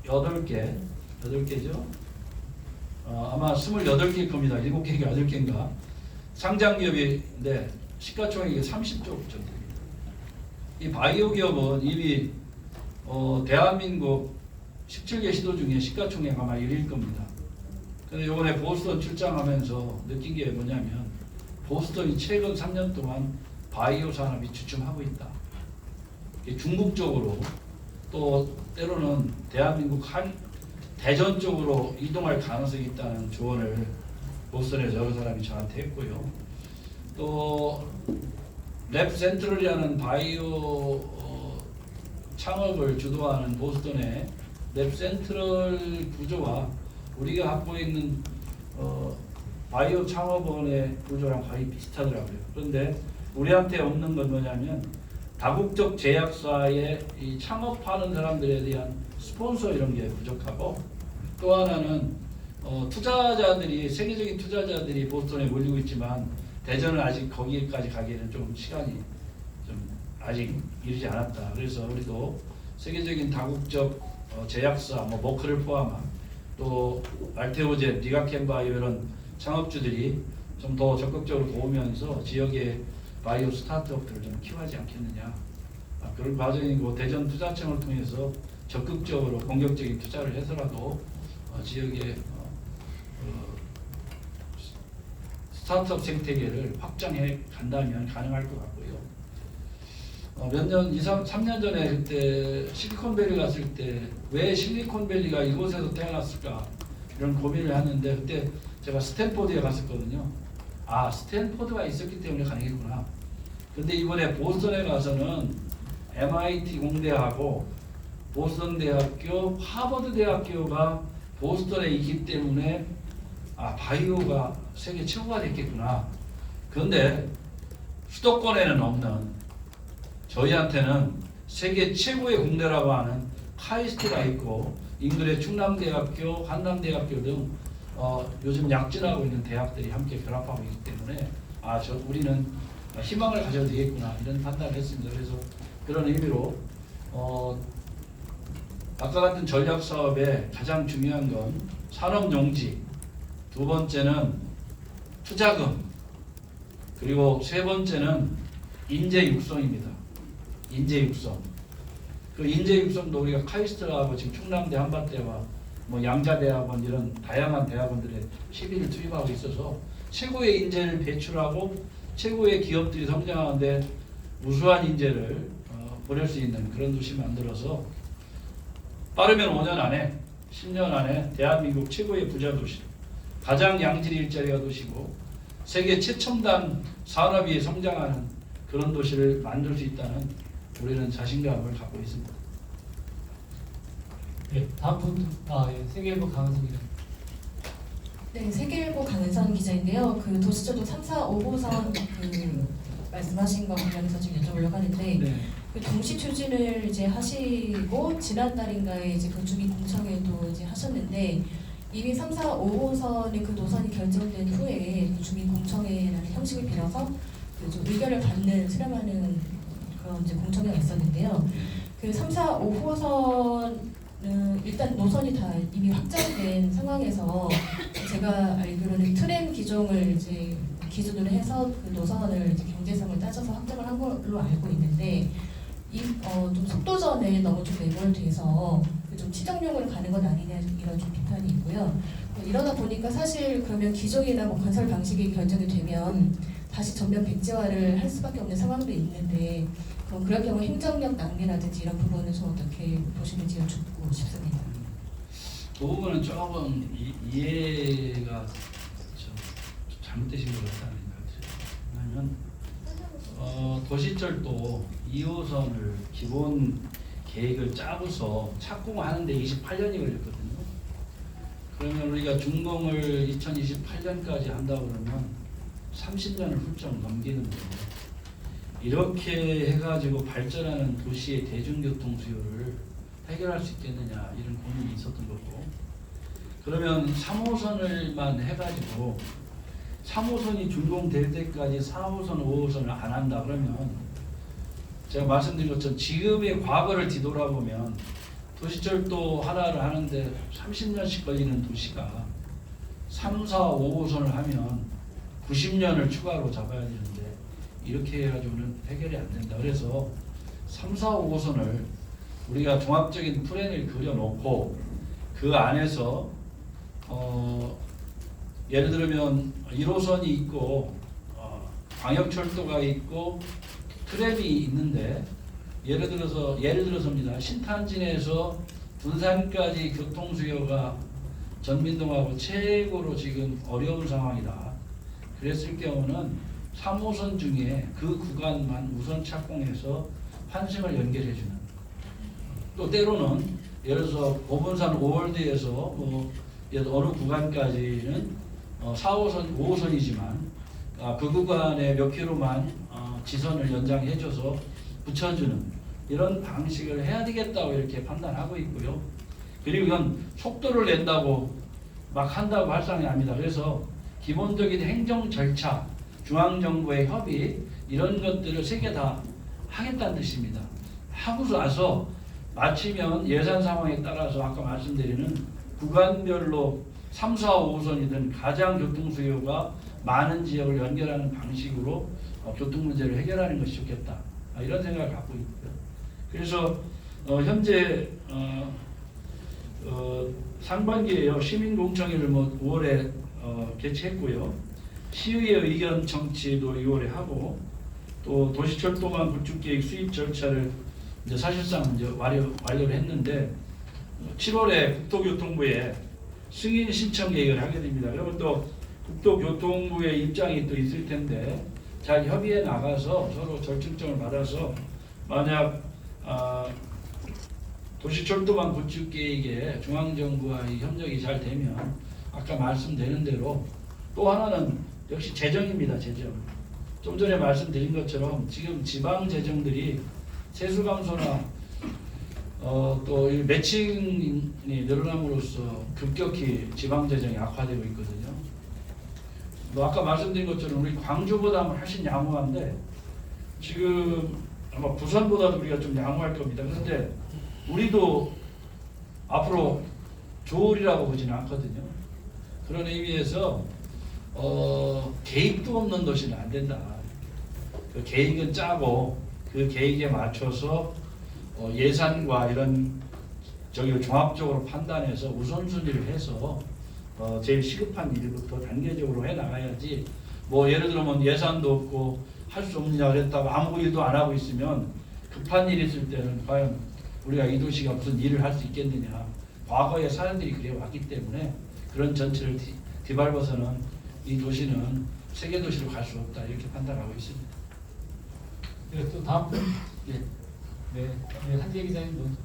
8개죠? 아마 28개일 겁니다. 7개인가 8개인가 상장 기업인데 시가총액이 30조 정도입니다. 이 바이오 기업은 이미 대한민국 17개 시도 중에 시가총액 아마 1위일 겁니다. 근데 이번에 보스턴 출장하면서 느낀 게 뭐냐면 보스턴이 최근 3년 동안 바이오 산업이 주춤하고 있다. 중국 쪽으로 또 때로는 대한민국 대전 쪽으로 이동할 가능성이 있다는 조언을 보스턴에서 여러 사람이 저한테 했고요. 또 랩 센트럴이라는 바이오 창업을 주도하는 보스턴의 랩 센트럴 구조와 우리가 갖고 있는 바이오 창업원의 구조랑 거의 비슷하더라고요. 그런데 우리한테 없는 건 뭐냐면 다국적 제약사의 이 창업하는 사람들에 대한 스폰서 이런 게 부족하고 또 하나는 투자자들이 세계적인 투자자들이 보스턴에 몰리고 있지만 대전은 아직 거기까지 가기에는 좀 시간이 좀 아직 이르지 않았다. 그래서 우리도 세계적인 다국적 제약사, 머크를 포함한 또 알테오젠, 니가켄바이오 이런 창업주들이 좀 더 적극적으로 도우면서 지역의 바이오 스타트업들을 좀 키워하지 않겠느냐. 그런 과정이고 대전 투자청을 통해서 적극적으로 공격적인 투자를 해서라도 지역의 스타트업 생태계를 확장해 간다면 가능할 것 같고요. 몇 년, 3년 전에 그때 실리콘밸리 갔을 때 왜 실리콘밸리가 이곳에서 태어났을까 이런 고민을 하는데 그때 제가 스탠포드에 갔었거든요. 아, 스탠포드가 있었기 때문에 가능했구나. 근데 이번에 보스턴에 가서는 MIT 공대하고 보스턴 대학교, 하버드 대학교가 보스턴에 있기 때문에 바이오가 세계 최고가 됐겠구나. 그런데 수도권에는 없는 저희한테는 세계 최고의 공대라고 하는 카이스트가 있고 인근의 충남대학교, 한남대학교 등 요즘 약진하고 있는 대학들이 함께 결합하고 있기 때문에 우리는 희망을 가져도 되겠구나 이런 판단을 했습니다. 그래서 그런 의미로 아까 같은 전략 사업의 가장 중요한 건 산업 용지, 두 번째는 투자금, 그리고 세 번째는 인재 육성입니다. 인재 육성. 그 인재 육성도 우리가 카이스트하고 지금 충남대, 한밭대와 양자대학원 이런 다양한 대학원들의 시비를 투입하고 있어서 최고의 인재를 배출하고 최고의 기업들이 성장하는데 우수한 인재를 보낼 수 있는 그런 도시 만들어서 빠르면 5년 안에 10년 안에 대한민국 최고의 부자 도시, 가장 양질 일자리가 도시고 세계 최첨단 산업이 성장하는 그런 도시를 만들 수 있다는 우리는 자신감을 갖고 있습니다. 네, 다음 분, 세계일보 강은성 기자. 네, 세계일보 강은선 기자인데요. 그 도시철도 3, 4, 5호선 그 말씀하신 거 관련해서 좀 여쭤보려고 하는데 네. 그 동시 추진을 이제 하시고 지난달인가에 이제 그 주민 공청회도 이제 하셨는데 이미 3, 4, 5호선의 그 노선이 결정된 후에 그 주민 공청회라는 형식을 빌어서 그 좀 의견을 받는 수렴하는 그런 이제 공청회가 있었는데요. 그 3, 4, 5호선 일단 노선이 다 이미 확정된 상황에서 제가 알기로는 트램 기종을 이제 기준으로 해서 그 노선을 이제 경제성을 따져서 확정을 한 걸로 알고 있는데 좀 속도전에 너무 좀 매몰돼서 좀 치정용으로 가는 건 아니냐 이런 좀 비판이 있고요. 이러다 보니까 사실 그러면 기종이나 건설 방식이 결정이 되면 다시 전면 백지화를 할 수밖에 없는 상황도 있는데 그럼 그럴 경우 행정력 낭비라든지 이런 부분은 좀 어떻게 보시는지 여쭙고 싶습니다. 그 부분은 조금 이해가 좀 잘못되신 것 같다는 생각이 들어요. 왜냐하면 도시철도 2호선을 기본 계획을 짜고서 착공하는데 28년이 걸렸거든요. 그러면 우리가 준공을 2028년까지 한다고 그러면 30년을 훌쩍 넘기는 거예요. 이렇게 해가지고 발전하는 도시의 대중교통 수요를 해결할 수 있겠느냐 이런 고민이 있었던 거고, 그러면 3호선을만 해가지고 3호선이 준공될 때까지 4호선, 5호선을 안 한다 그러면 제가 말씀드린 것처럼 지금의 과거를 뒤돌아보면 도시철도 하나를 하는데 30년씩 걸리는 도시가 3, 4, 5호선을 하면 90년을 추가로 잡아야 되는데 이렇게 해가지고는 해결이 안 된다. 그래서 3, 4, 5호선을 우리가 종합적인 플랜을 그려놓고 그 안에서 예를 들면 1호선이 있고 광역철도가 있고 트램이 있는데 예를 들어서입니다. 신탄진에서 군산까지 교통 수요가 전민동하고 최고로 지금 어려운 상황이다. 그랬을 경우는 3호선 중에 그 구간만 우선 착공해서 환승을 연결해주는. 또 때로는 예를 들어서 오번산 5월드에서 어느 구간까지는 4호선, 5호선이지만 그 구간에 몇 킬로만 지선을 연장해줘서 붙여주는 이런 방식을 해야 되겠다고 이렇게 판단하고 있고요. 그리고 이건 속도를 낸다고 막 한다고 할 상이 아닙니다. 그래서 기본적인 행정 절차, 중앙정부의 협의 이런 것들을 세 개 다 하겠다는 뜻입니다. 하고 나서 마치면 예산 상황에 따라서 아까 말씀드리는 구간별로 3, 4, 5호선이든 가장 교통 수요가 많은 지역을 연결하는 방식으로 교통 문제를 해결하는 것이 좋겠다. 이런 생각을 갖고 있고요. 그래서 현재 상반기에요. 시민공청회를 5월에 개최했고요. 시의회 의견 청취도 2월에 하고 또 도시철도망 구축계획 수립 절차를 이제 사실상 이제 완료를 했는데 7월에 국토교통부에 승인 신청 계획을 하게 됩니다. 그러면 또 국토교통부의 입장이 또 있을 텐데 잘 협의해 나가서 서로 절충점을 받아서 만약 도시철도망 구축 계획에 중앙정부와의 협력이 잘 되면 아까 말씀드린 대로 또 하나는 역시 재정입니다. 재정. 좀 전에 말씀드린 것처럼 지금 지방 재정들이 세수 감소나 또 이 매칭이 늘어남으로써 급격히 지방 재정이 악화되고 있거든요. 아까 말씀드린 것처럼 우리 광주보다 훨씬 양호한데 지금 아마 부산보다도 우리가 좀 양호할 겁니다. 그런데 우리도 앞으로 조울이라고 보지는 않거든요. 그런 의미에서 계획도 없는 도시는 안 된다. 그 계획은 짜고 그 계획에 맞춰서 예산과 이런 저기를 종합적으로 판단해서 우선순위를 해서 제일 시급한 일부터 단계적으로 해 나가야지. 예를 들면 예산도 없고 할 수 없느냐 그랬다고 아무 일도 안 하고 있으면 급한 일이 있을 때는 과연 우리가 이 도시가 무슨 일을 할 수 있겠느냐. 과거에 사람들이 그래 왔기 때문에 그런 전체를 뒤밟아서는 이 도시는 세계 도시로 갈 수 없다 이렇게 판단하고 있습니다. 네, 또 다음 분. 예. 네, 한재 기자님 먼저.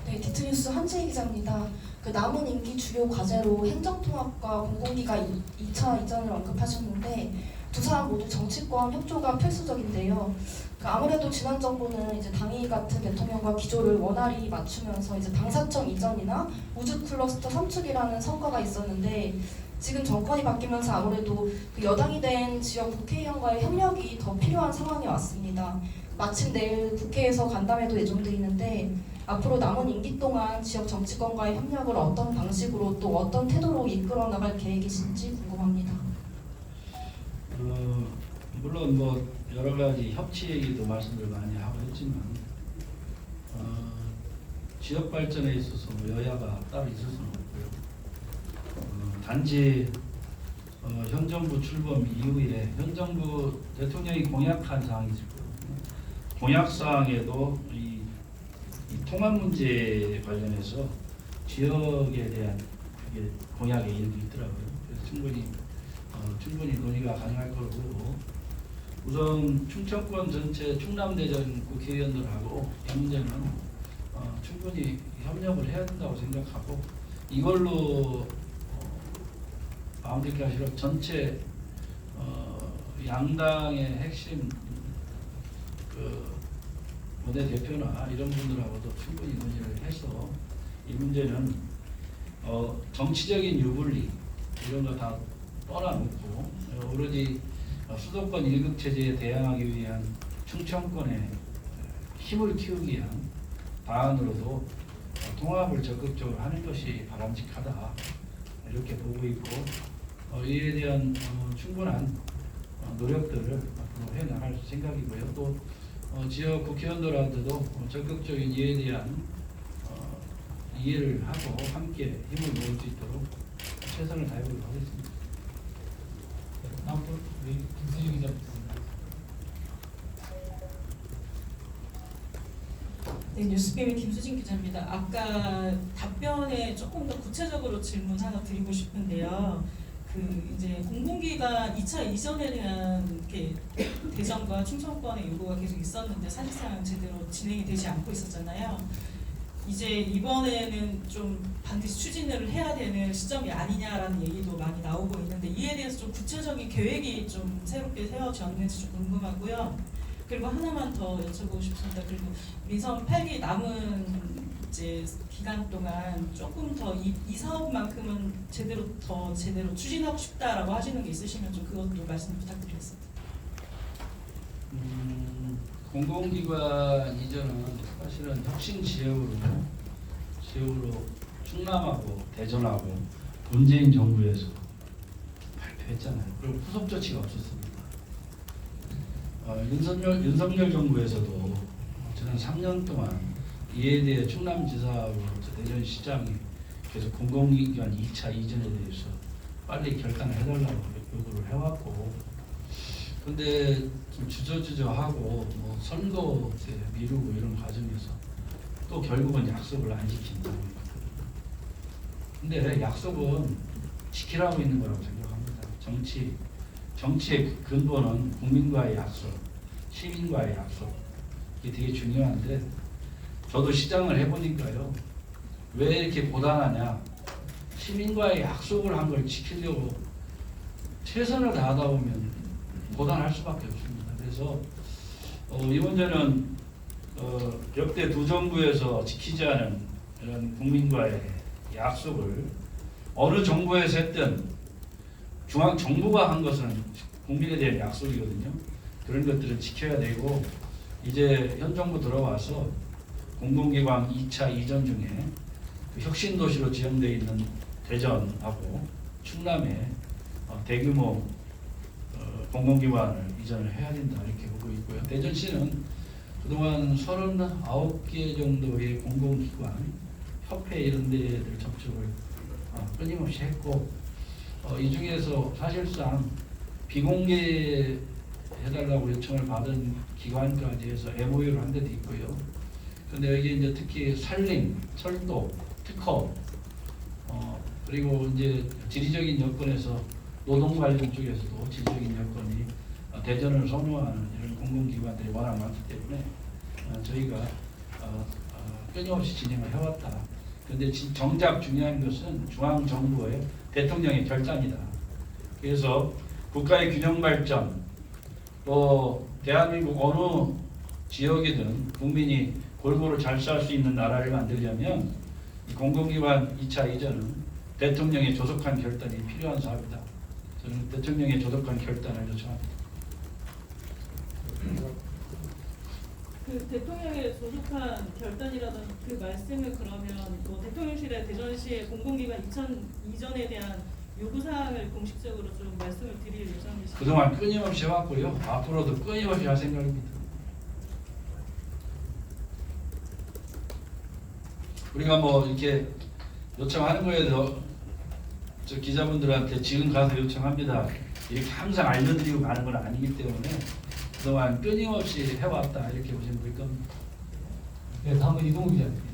네, 디트뉴스 한재희 기자입니다. 그 남은 임기 주요 과제로 행정통합과 공공기가 2차 이전을 언급하셨는데 두 사람 모두 정치권 협조가 필수적인데요. 아무래도 지난 정부는 이제 당이 같은 대통령과 기조를 원활히 맞추면서 이제 방사청 이전이나 우주 클러스터 선출이라는 성과가 있었는데 지금 정권이 바뀌면서 아무래도 그 여당이 된 지역 국회의원과의 협력이 더 필요한 상황이 왔습니다. 마침 내일 국회에서 간담회도 예정돼 있는데 앞으로 남은 임기 동안 지역 정치권과의 협력을 어떤 방식으로 또 어떤 태도로 이끌어 나갈 계획이신지 궁금합니다. 물론 여러 가지 협치 얘기도 말씀을 많이 하고 했지만 지역 발전에 있어서 여야가 따로 있을 수는 없고요. 단지 현 정부 출범 이후에 현 정부 대통령이 공약한 사항이 있을 거거든요. 공약 사항에도 이 통합 문제 관련해서 지역에 대한 공약의 일부 있더라고요. 그래서 충분히 논의가 가능할 거로 보고 우선 충청권 전체 충남대전 국회의원들하고 이 문제는 충분히 협력을 해야 된다고 생각하고 이걸로 마무리가 아니라 전체 양당의 핵심 원내대표나 이런 분들하고도 충분히 논의를 해서 이 문제는 정치적인 유불리 이런 거 다 떠나놓고 오로지 수도권 1급 체제에 대항하기 위한 충청권의 힘을 키우기 위한 방안으로도 통합을 적극적으로 하는 것이 바람직하다 이렇게 보고 있고 이에 대한 충분한 노력들을 앞으로 해나갈 생각이고요. 또 지역 국회의원들한테도 적극적인 이에 대한 이해를 하고 함께 힘을 모을 수 있도록 최선을 다해보도록 하겠습니다. 다음 분 우리 김수진 기자부터. 네, 뉴스비밀 김수진 기자입니다. 아까 답변에 조금 더 구체적으로 질문 하나 드리고 싶은데요. 이제 공공기관 2차 이전에 대한 이렇게 대전과 충청권의 요구가 계속 있었는데 사실상 제대로 진행이 되지 않고 있었잖아요. 이제 이번에는 좀 반드시 추진을 해야 되는 시점이 아니냐라는 얘기도 많이 나오고 있는데 이에 대해서 좀 구체적인 계획이 좀 새롭게 세워졌는지 좀 궁금하고요. 그리고 하나만 더 여쭤보고 싶습니다. 그리고 민선 8기 남은 이제 기간 동안 조금 더 이 사업만큼은 제대로 추진하고 싶다라고 하시는 게 있으시면 좀 그것도 말씀 부탁드리겠습니다. 공공기관 이전은 사실은 혁신 지역으로 충남하고 대전하고 문재인 정부에서 발표했잖아요. 그리고 후속 조치가 없었습니다. 윤석열 정부에서도 지난 3년 동안 이에 대해 충남지사하고 대전시장이 계속 공공기관 2차 이전에 대해서 빨리 결단을 해달라고 요구를 해왔고, 근데 좀 주저주저하고 뭐 선거 미루고 이런 과정에서 또 결국은 약속을 안 지킨다. 근데 약속은 지키라고 있는 거라고 생각합니다. 정치의 근본은 국민과의 약속, 시민과의 약속, 이게 되게 중요한데, 저도 시장을 해보니까요, 왜 이렇게 고단하냐, 시민과의 약속을 한 걸 지키려고 최선을 다하다 보면 고단할 수밖에 없습니다. 그래서 이 문제는 역대 두 정부에서 지키지 않은 이런 국민과의 약속을 어느 정부에서 했든 중앙 정부가 한 것은 국민에 대한 약속이거든요. 그런 것들을 지켜야 되고, 이제 현 정부 들어와서 공공기관 2차 이전 중에 그 혁신도시로 지정되어 있는 대전하고 충남에 대규모 공공기관을 이전을 해야 된다 이렇게 보고 있고요. 대전시는 그동안 39개 정도의 공공기관, 협회 이런 데들 접촉을 끊임없이 했고, 이 중에서 사실상 비공개해달라고 요청을 받은 기관까지 해서 MOU를 한 데도 있고요. 근데 여기 이제 특히 산림, 철도, 특허, 그리고 이제 지리적인 여건에서 노동 관련 쪽에서도 지리적인 여건이 대전을 선호하는 이런 공공기관들이 워낙 많기 때문에 저희가 끊임없이 진행을 해왔다. 그런데 정작 중요한 것은 중앙 정부의 대통령의 결단이다. 그래서 국가의 균형 발전, 또 대한민국 어느 지역이든 국민이 골고루 잘 살 수 있는 나라를 만들려면 이 공공기관 2차 이전은 대통령의 조속한 결단이 필요한 사업이다. 저는 대통령의 조속한 결단을 요청합니다. 그 대통령의 조속한 결단이라는 그 말씀을 그러면 뭐 대통령실에 대전시의 공공기관 이전에 대한 요구사항을 공식적으로 좀 말씀을 드릴 예정이십니까? 그동안 끊임없이 해왔고요. 앞으로도 끊임없이 할 생각입니다. 우리가 뭐 이렇게 요청하는 거에 대해서 저 기자분들한테 지금 가서 요청합니다, 이렇게 항상 알려드리고 가는 건 아니기 때문에 그동안 끊임없이 해왔다 이렇게 보시면 될 겁니다. 네, 다음은 이동욱 기자입니다.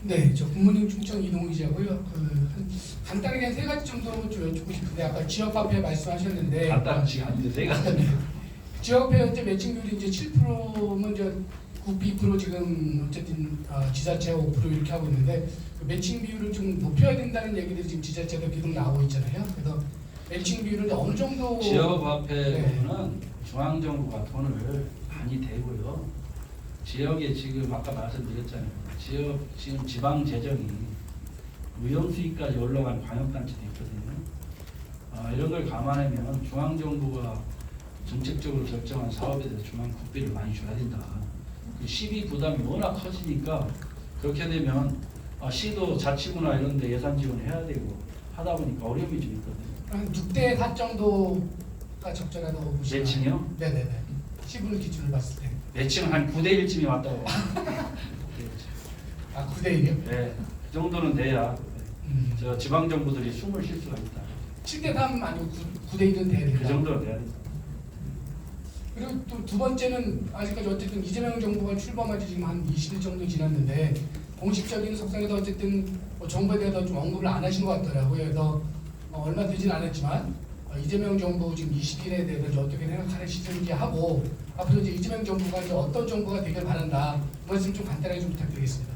네, 저 국민의힘 충청 이동욱 기자고요. 간단하게 세 가지 정도는 좀 여쭙고 싶은데, 아까 지역화폐 말씀하셨는데 간단하지 않은데 제가 지역화폐 현재 매칭 비율이 이제 7%면 이제 국비 2% 지금 어쨌든 지자체가 5% 이렇게 하고 있는데, 그 매칭 비율을 좀 높여야 된다는 얘기들이 지금 지자체도 계속 나오고 있잖아요. 그래서 매칭 비율을 어느 정도 지역화폐로는 중앙정부가 돈을 많이 대고요. 지역에 지금 아까 말씀드렸잖아요. 지역 지금 지방 재정이 무형수익까지 올라간 광역단체도 있거든요. 이런 걸 감안하면 중앙정부가 정책적으로 결정한 사업에 대해서 중앙 국비를 많이 줘야 된다. 그 시비 부담이 워낙 커지니까 그렇게 되면 시도 자치구나 이런 데 예산 지원해야 되고 하다 보니까 어려움이 좀 있거든요. 한 6대 4 정도가 적절하다고 보시나요? 매칭이요? 네네네. 시분 기준을 봤을 때. 매칭 한 9대 1쯤이 왔다고. 9대 1이요? 네, 그 정도는 돼야 저 지방 정부들이 숨을 쉴 수가 있다. 7대 3 아니고 9대 1은 돼야 된다. 그 정도는 돼야 된다. 그리고 또 두 번째는 아직까지 어쨌든 이재명 정부가 출범한 지 지금 한 20일 정도 지났는데, 공식적인 석상에서 어쨌든 뭐 정부에 대해서 좀 언급을 안 하신 것 같더라고요. 그래서 얼마 되진 않았지만 이재명 정부 지금 20일에 대해서 어떻게 생각하는 시즌인지 하고, 앞으로 이제 이재명 정부가 이제 어떤 정부가 되길 바란다, 그 말씀 좀 간단하게 좀 부탁드리겠습니다.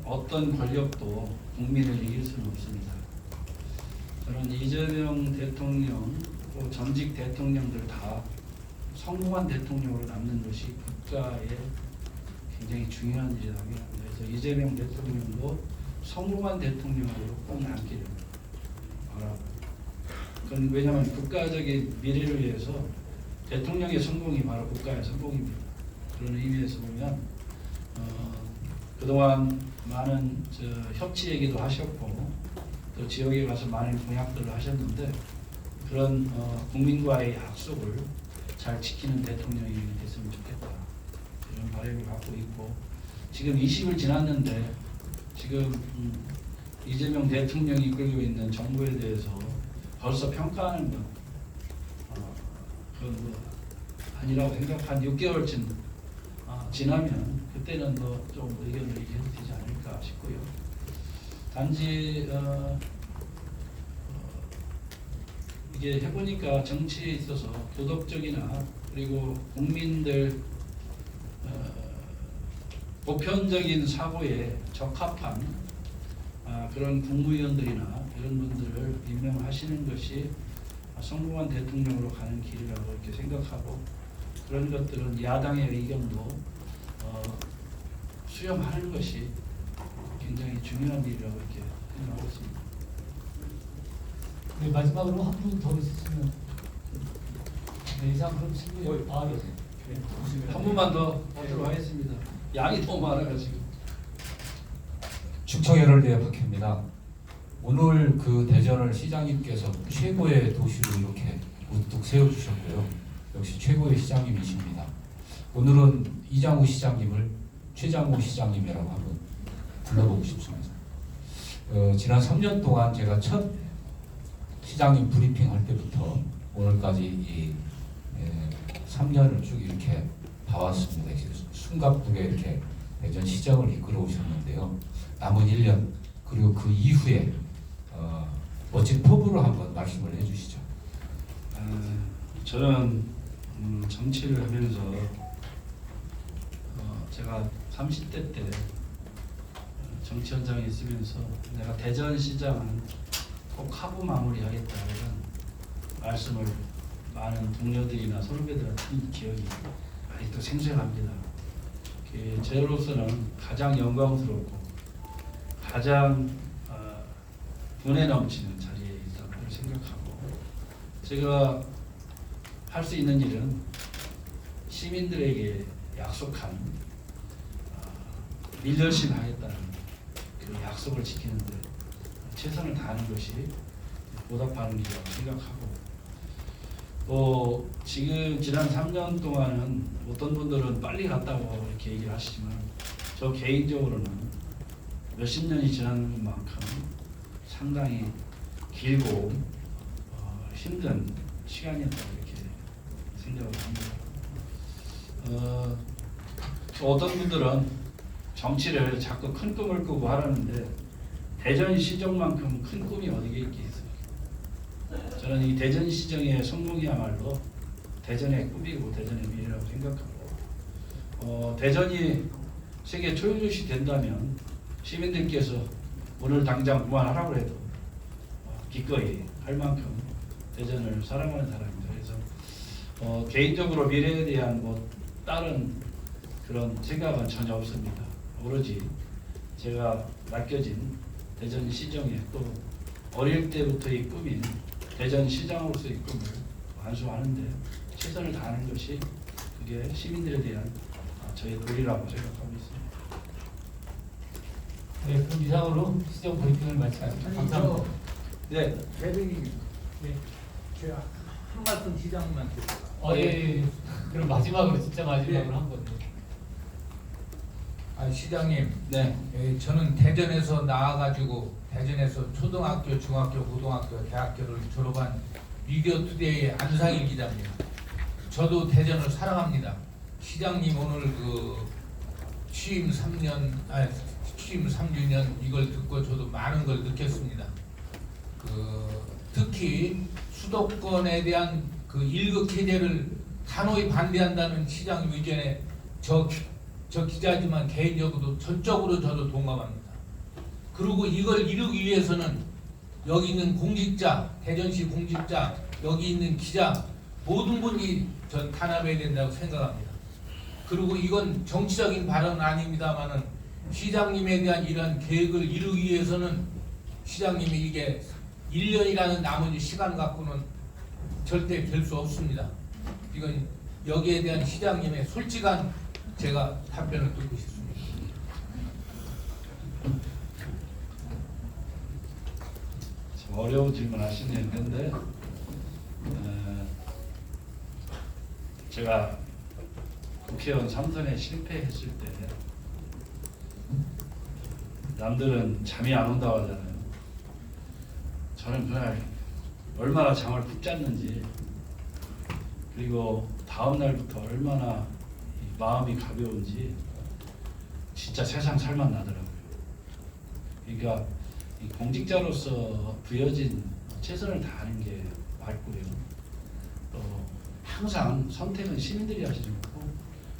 어떤 권력도 국민을 이길 수는 없습니다. 저는 이재명 대통령 또 전직 대통령들 다 성공한 대통령으로 남는 것이 국가의 굉장히 중요한 일이라고 합니다. 그래서 이재명 대통령도 성공한 대통령으로 꼭 남기를 바라고, 그건 왜냐하면 국가적인 미래를 위해서 대통령의 성공이 바로 국가의 성공입니다. 그런 의미에서 보면 그동안 많은 협치 얘기도 하셨고 또 지역에 가서 많은 공약들을 하셨는데 그런 국민과의 약속을 잘 지키는 대통령이 됐으면 좋겠다. 이런 바람을 갖고 있고 지금 20일 지났는데 지금 이재명 대통령이 이끌고 있는 정부에 대해서 벌써 평가하는 건 그건 뭐 아니라고 생각. 한 6개월쯤 지나면 그때는 뭐 좀 의견을 얘기해도 되지 않을까 싶고요. 단지 이게 해보니까 정치에 있어서 도덕적이나 그리고 국민들 보편적인 사고에 적합한 그런 국무위원들이나 이런 분들을 임명하시는 것이 성공한 대통령으로 가는 길이라고 이렇게 생각하고 그런 것들은 야당의 의견도 수렴하는 것이 굉장히 중요한 일이라고 이렇게 생각하고 있습니다. 네, 마지막으로 한 분 더 있으시면 네, 이상 그럼 질문 네. 한 분만 더 하도록 하겠습니다. 양이 너무 많아가지고. 충청해럴대의 박혜입니다. 오늘 그 대전을 시장님께서 최고의 도시로 이렇게 우뚝 세워주셨고요. 역시 최고의 시장님이십니다. 오늘은 이장우 시장님을 최장우 시장님이라고 한번 불러보고 싶습니다. 지난 3년 동안 제가 첫 시장님 브리핑 할 때부터 오늘까지 이 3년을 쭉 이렇게 봐왔습니다. 숨가쁘게 이렇게 대전 시정을 이끌어 오셨는데요. 남은 1년 그리고 그 이후에 멋진 포부를 한번 말씀을 해주시죠. 저는 정치를 하면서 제가 30대 때 정치 현장에 있으면서 내가 대전시장은 꼭 하고 마무리하겠다 이런 말씀을 많은 동료들이나 선후배들한테 한 기억이 아직도 생생합니다. 저로서는 가장 영광스럽고 가장 분에 넘치는 자리에 있다고 생각하고 제가 할 수 있는 일은 시민들에게 약속한 밀열심 하겠다는 그 약속을 지키는데 최선을 다하는 것이 보답하는 일이라고 생각하고 지금 지난 3년 동안은 어떤 분들은 빨리 갔다고 이렇게 얘기를 하시지만 저 개인적으로는 몇십 년이 지난 만큼 상당히 길고 힘든 시간이었다고 이렇게 생각을 합니다. 어떤 분들은 정치를 자꾸 큰 꿈을 꾸고 하라는데 대전시정만큼 큰 꿈이 어디에 있겠어요. 저는 이 대전시정의 성공이야말로 대전의 꿈이고 대전의 미래라고 생각하고 대전이 세계 초유도시 된다면 시민들께서 오늘 당장 그만하라고 해도 기꺼이 할 만큼 대전을 사랑하는 사람입니다. 그래서 개인적으로 미래에 대한 다른 그런 생각은 전혀 없습니다. 오로지 제가 맡겨진 대전시정에 또 어릴 때부터의 꿈인 대전시장으로서의 꿈을 완수하는데 최선을 다하는 것이 그게 시민들에 대한 저의 도리라고 생각하고 있습니다. 네, 그럼 이상으로 시정 브리핑을 마치겠습니다. 감사합니다. 네. 대변인 네. 제가 한 말씀 시장님한테 예. 그럼 마지막으로 진짜 마지막으로 한 건데. 시장님, 네. 저는 대전에서 나와가지고 대전에서 초등학교, 중학교, 고등학교, 대학교를 졸업한 미디어투데이의 안상일 기자입니다. 저도 대전을 사랑합니다. 시장님 오늘 취임 3주년 이걸 듣고 저도 많은 걸 느꼈습니다. 특히 수도권에 대한 그 1급 해제를 단호히 반대한다는 시장 의견에 저 기자지만 개인적으로 전적으로 저도 동감합니다. 그리고 이걸 이루기 위해서는 여기 있는 공직자, 대전시 공직자, 여기 있는 기자 모든 분이 전 단합해야 된다고 생각합니다. 그리고 이건 정치적인 발언은 아닙니다만은 시장님에 대한 이런 계획을 이루기 위해서는 시장님이 이게 1년이라는 남은 시간 갖고는 절대 될 수 없습니다. 이건 여기에 대한 시장님의 솔직한 제가 답변을 듣고 싶습니다. 참 어려운 질문 하시네요. 그런데 제가 국회의원 3선에 실패했을 때 남들은 잠이 안 온다고 하잖아요. 저는 그날 얼마나 잠을 푹 잤는지, 그리고 다음 날부터 얼마나 마음이 가벼운지 진짜 세상 살맛 나더라고요. 그러니까 이 공직자로서 부여진 최선을 다하는 게 맞고요. 또 항상 선택은 시민들이 하시는 거고,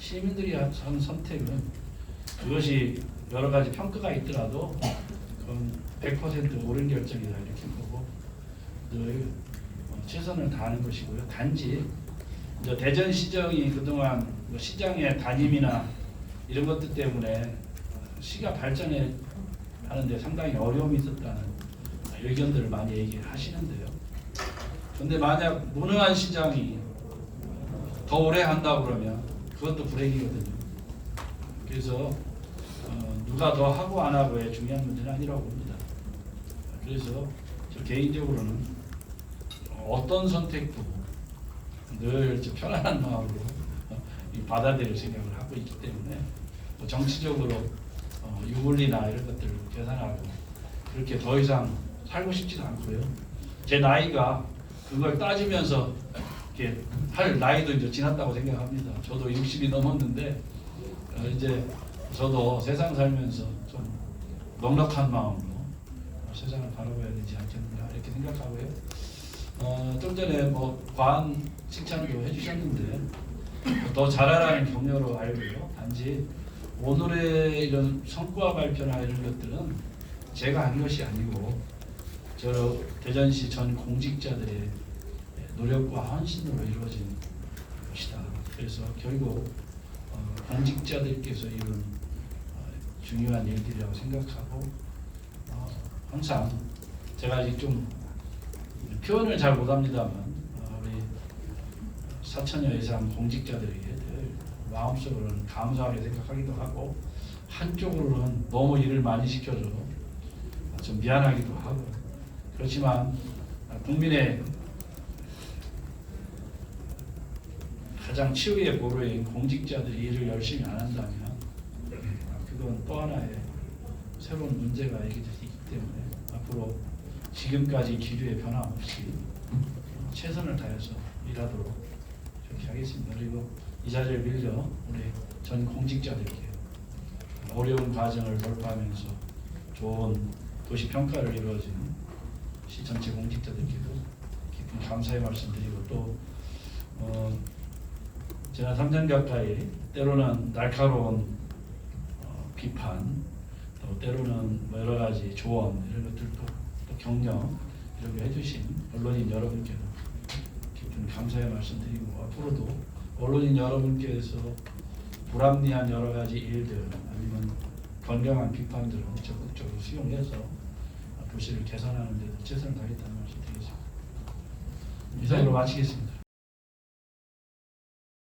시민들이 하는 선택은 그것이 여러 가지 평가가 있더라도 그건 100% 옳은 결정이다 이렇게 보고 늘 최선을 다하는 것이고요. 단지 이제 대전시정이 그동안 뭐 시장의 담임이나 이런 것들 때문에 시가 발전해 하는데 상당히 어려움이 있었다는 의견들을 많이 얘기하시는데요. 그런데 만약 무능한 시장이 더 오래 한다고 그러면 그것도 불행이거든요. 그래서 누가 더 하고 안 하고의 중요한 문제는 아니라고 봅니다. 그래서 저 개인적으로는 어떤 선택도 늘 편안한 마음으로 받아들일 생각을 하고 있기 때문에 뭐 정치적으로 유불리나 이런 것들을 계산하고 그렇게 더 이상 살고 싶지도 않고요. 제 나이가 그걸 따지면서 이렇게 할 나이도 이제 지났다고 생각합니다. 저도 60이 넘었는데 이제 저도 세상 살면서 좀 넉넉한 마음으로 세상을 바라봐야 되지 않겠느냐 이렇게 생각하고요. 좀 전에 뭐 과한 칭찬도 해주셨는데 더 잘하라는 격려로 알고요. 단지 오늘의 이런 성과 발표나 이런 것들은 제가 한 것이 아니고 저 대전시 전 공직자들의 노력과 헌신으로 이루어진 것이다. 그래서 결국 공직자들께서 이룬 중요한 일들이라고 생각하고 항상 제가 아직 좀 표현을 잘 못합니다만 우리 4천여 이상 공직자들에게 늘 마음속으로는 감사하게 생각하기도 하고 한쪽으로는 너무 일을 많이 시켜줘 좀 미안하기도 하고 그렇지만 국민의 가장 치유의 보루인 공직자들이 일을 열심히 안 한다면 그건 또 하나의 새로운 문제가 있기 때문에 앞으로 지금까지 기류의 변화 없이 최선을 다해서 일하도록 그렇게 하겠습니다. 그리고 이 자리를 빌려 우리 전 공직자들께 어려운 과정을 돌파하면서 좋은 도시 평가를 이루어진 시 전체 공직자들께도 깊은 감사의 말씀드리고 또 지난 3년 가까이 때로는 날카로운 비판, 또 때로는 뭐 여러 가지 조언 이런 것들도 또 격려 이렇게 해주신 언론인 여러분께도 깊은 감사의 말씀드리고 앞으로도 언론인 여러분께서 불합리한 여러 가지 일들 아니면 건강한 비판들을 적극적으로 수용해서 도시를 개선하는 데 최선을 다하겠다는 말씀 드리겠습니다. 이상으로 마치겠습니다.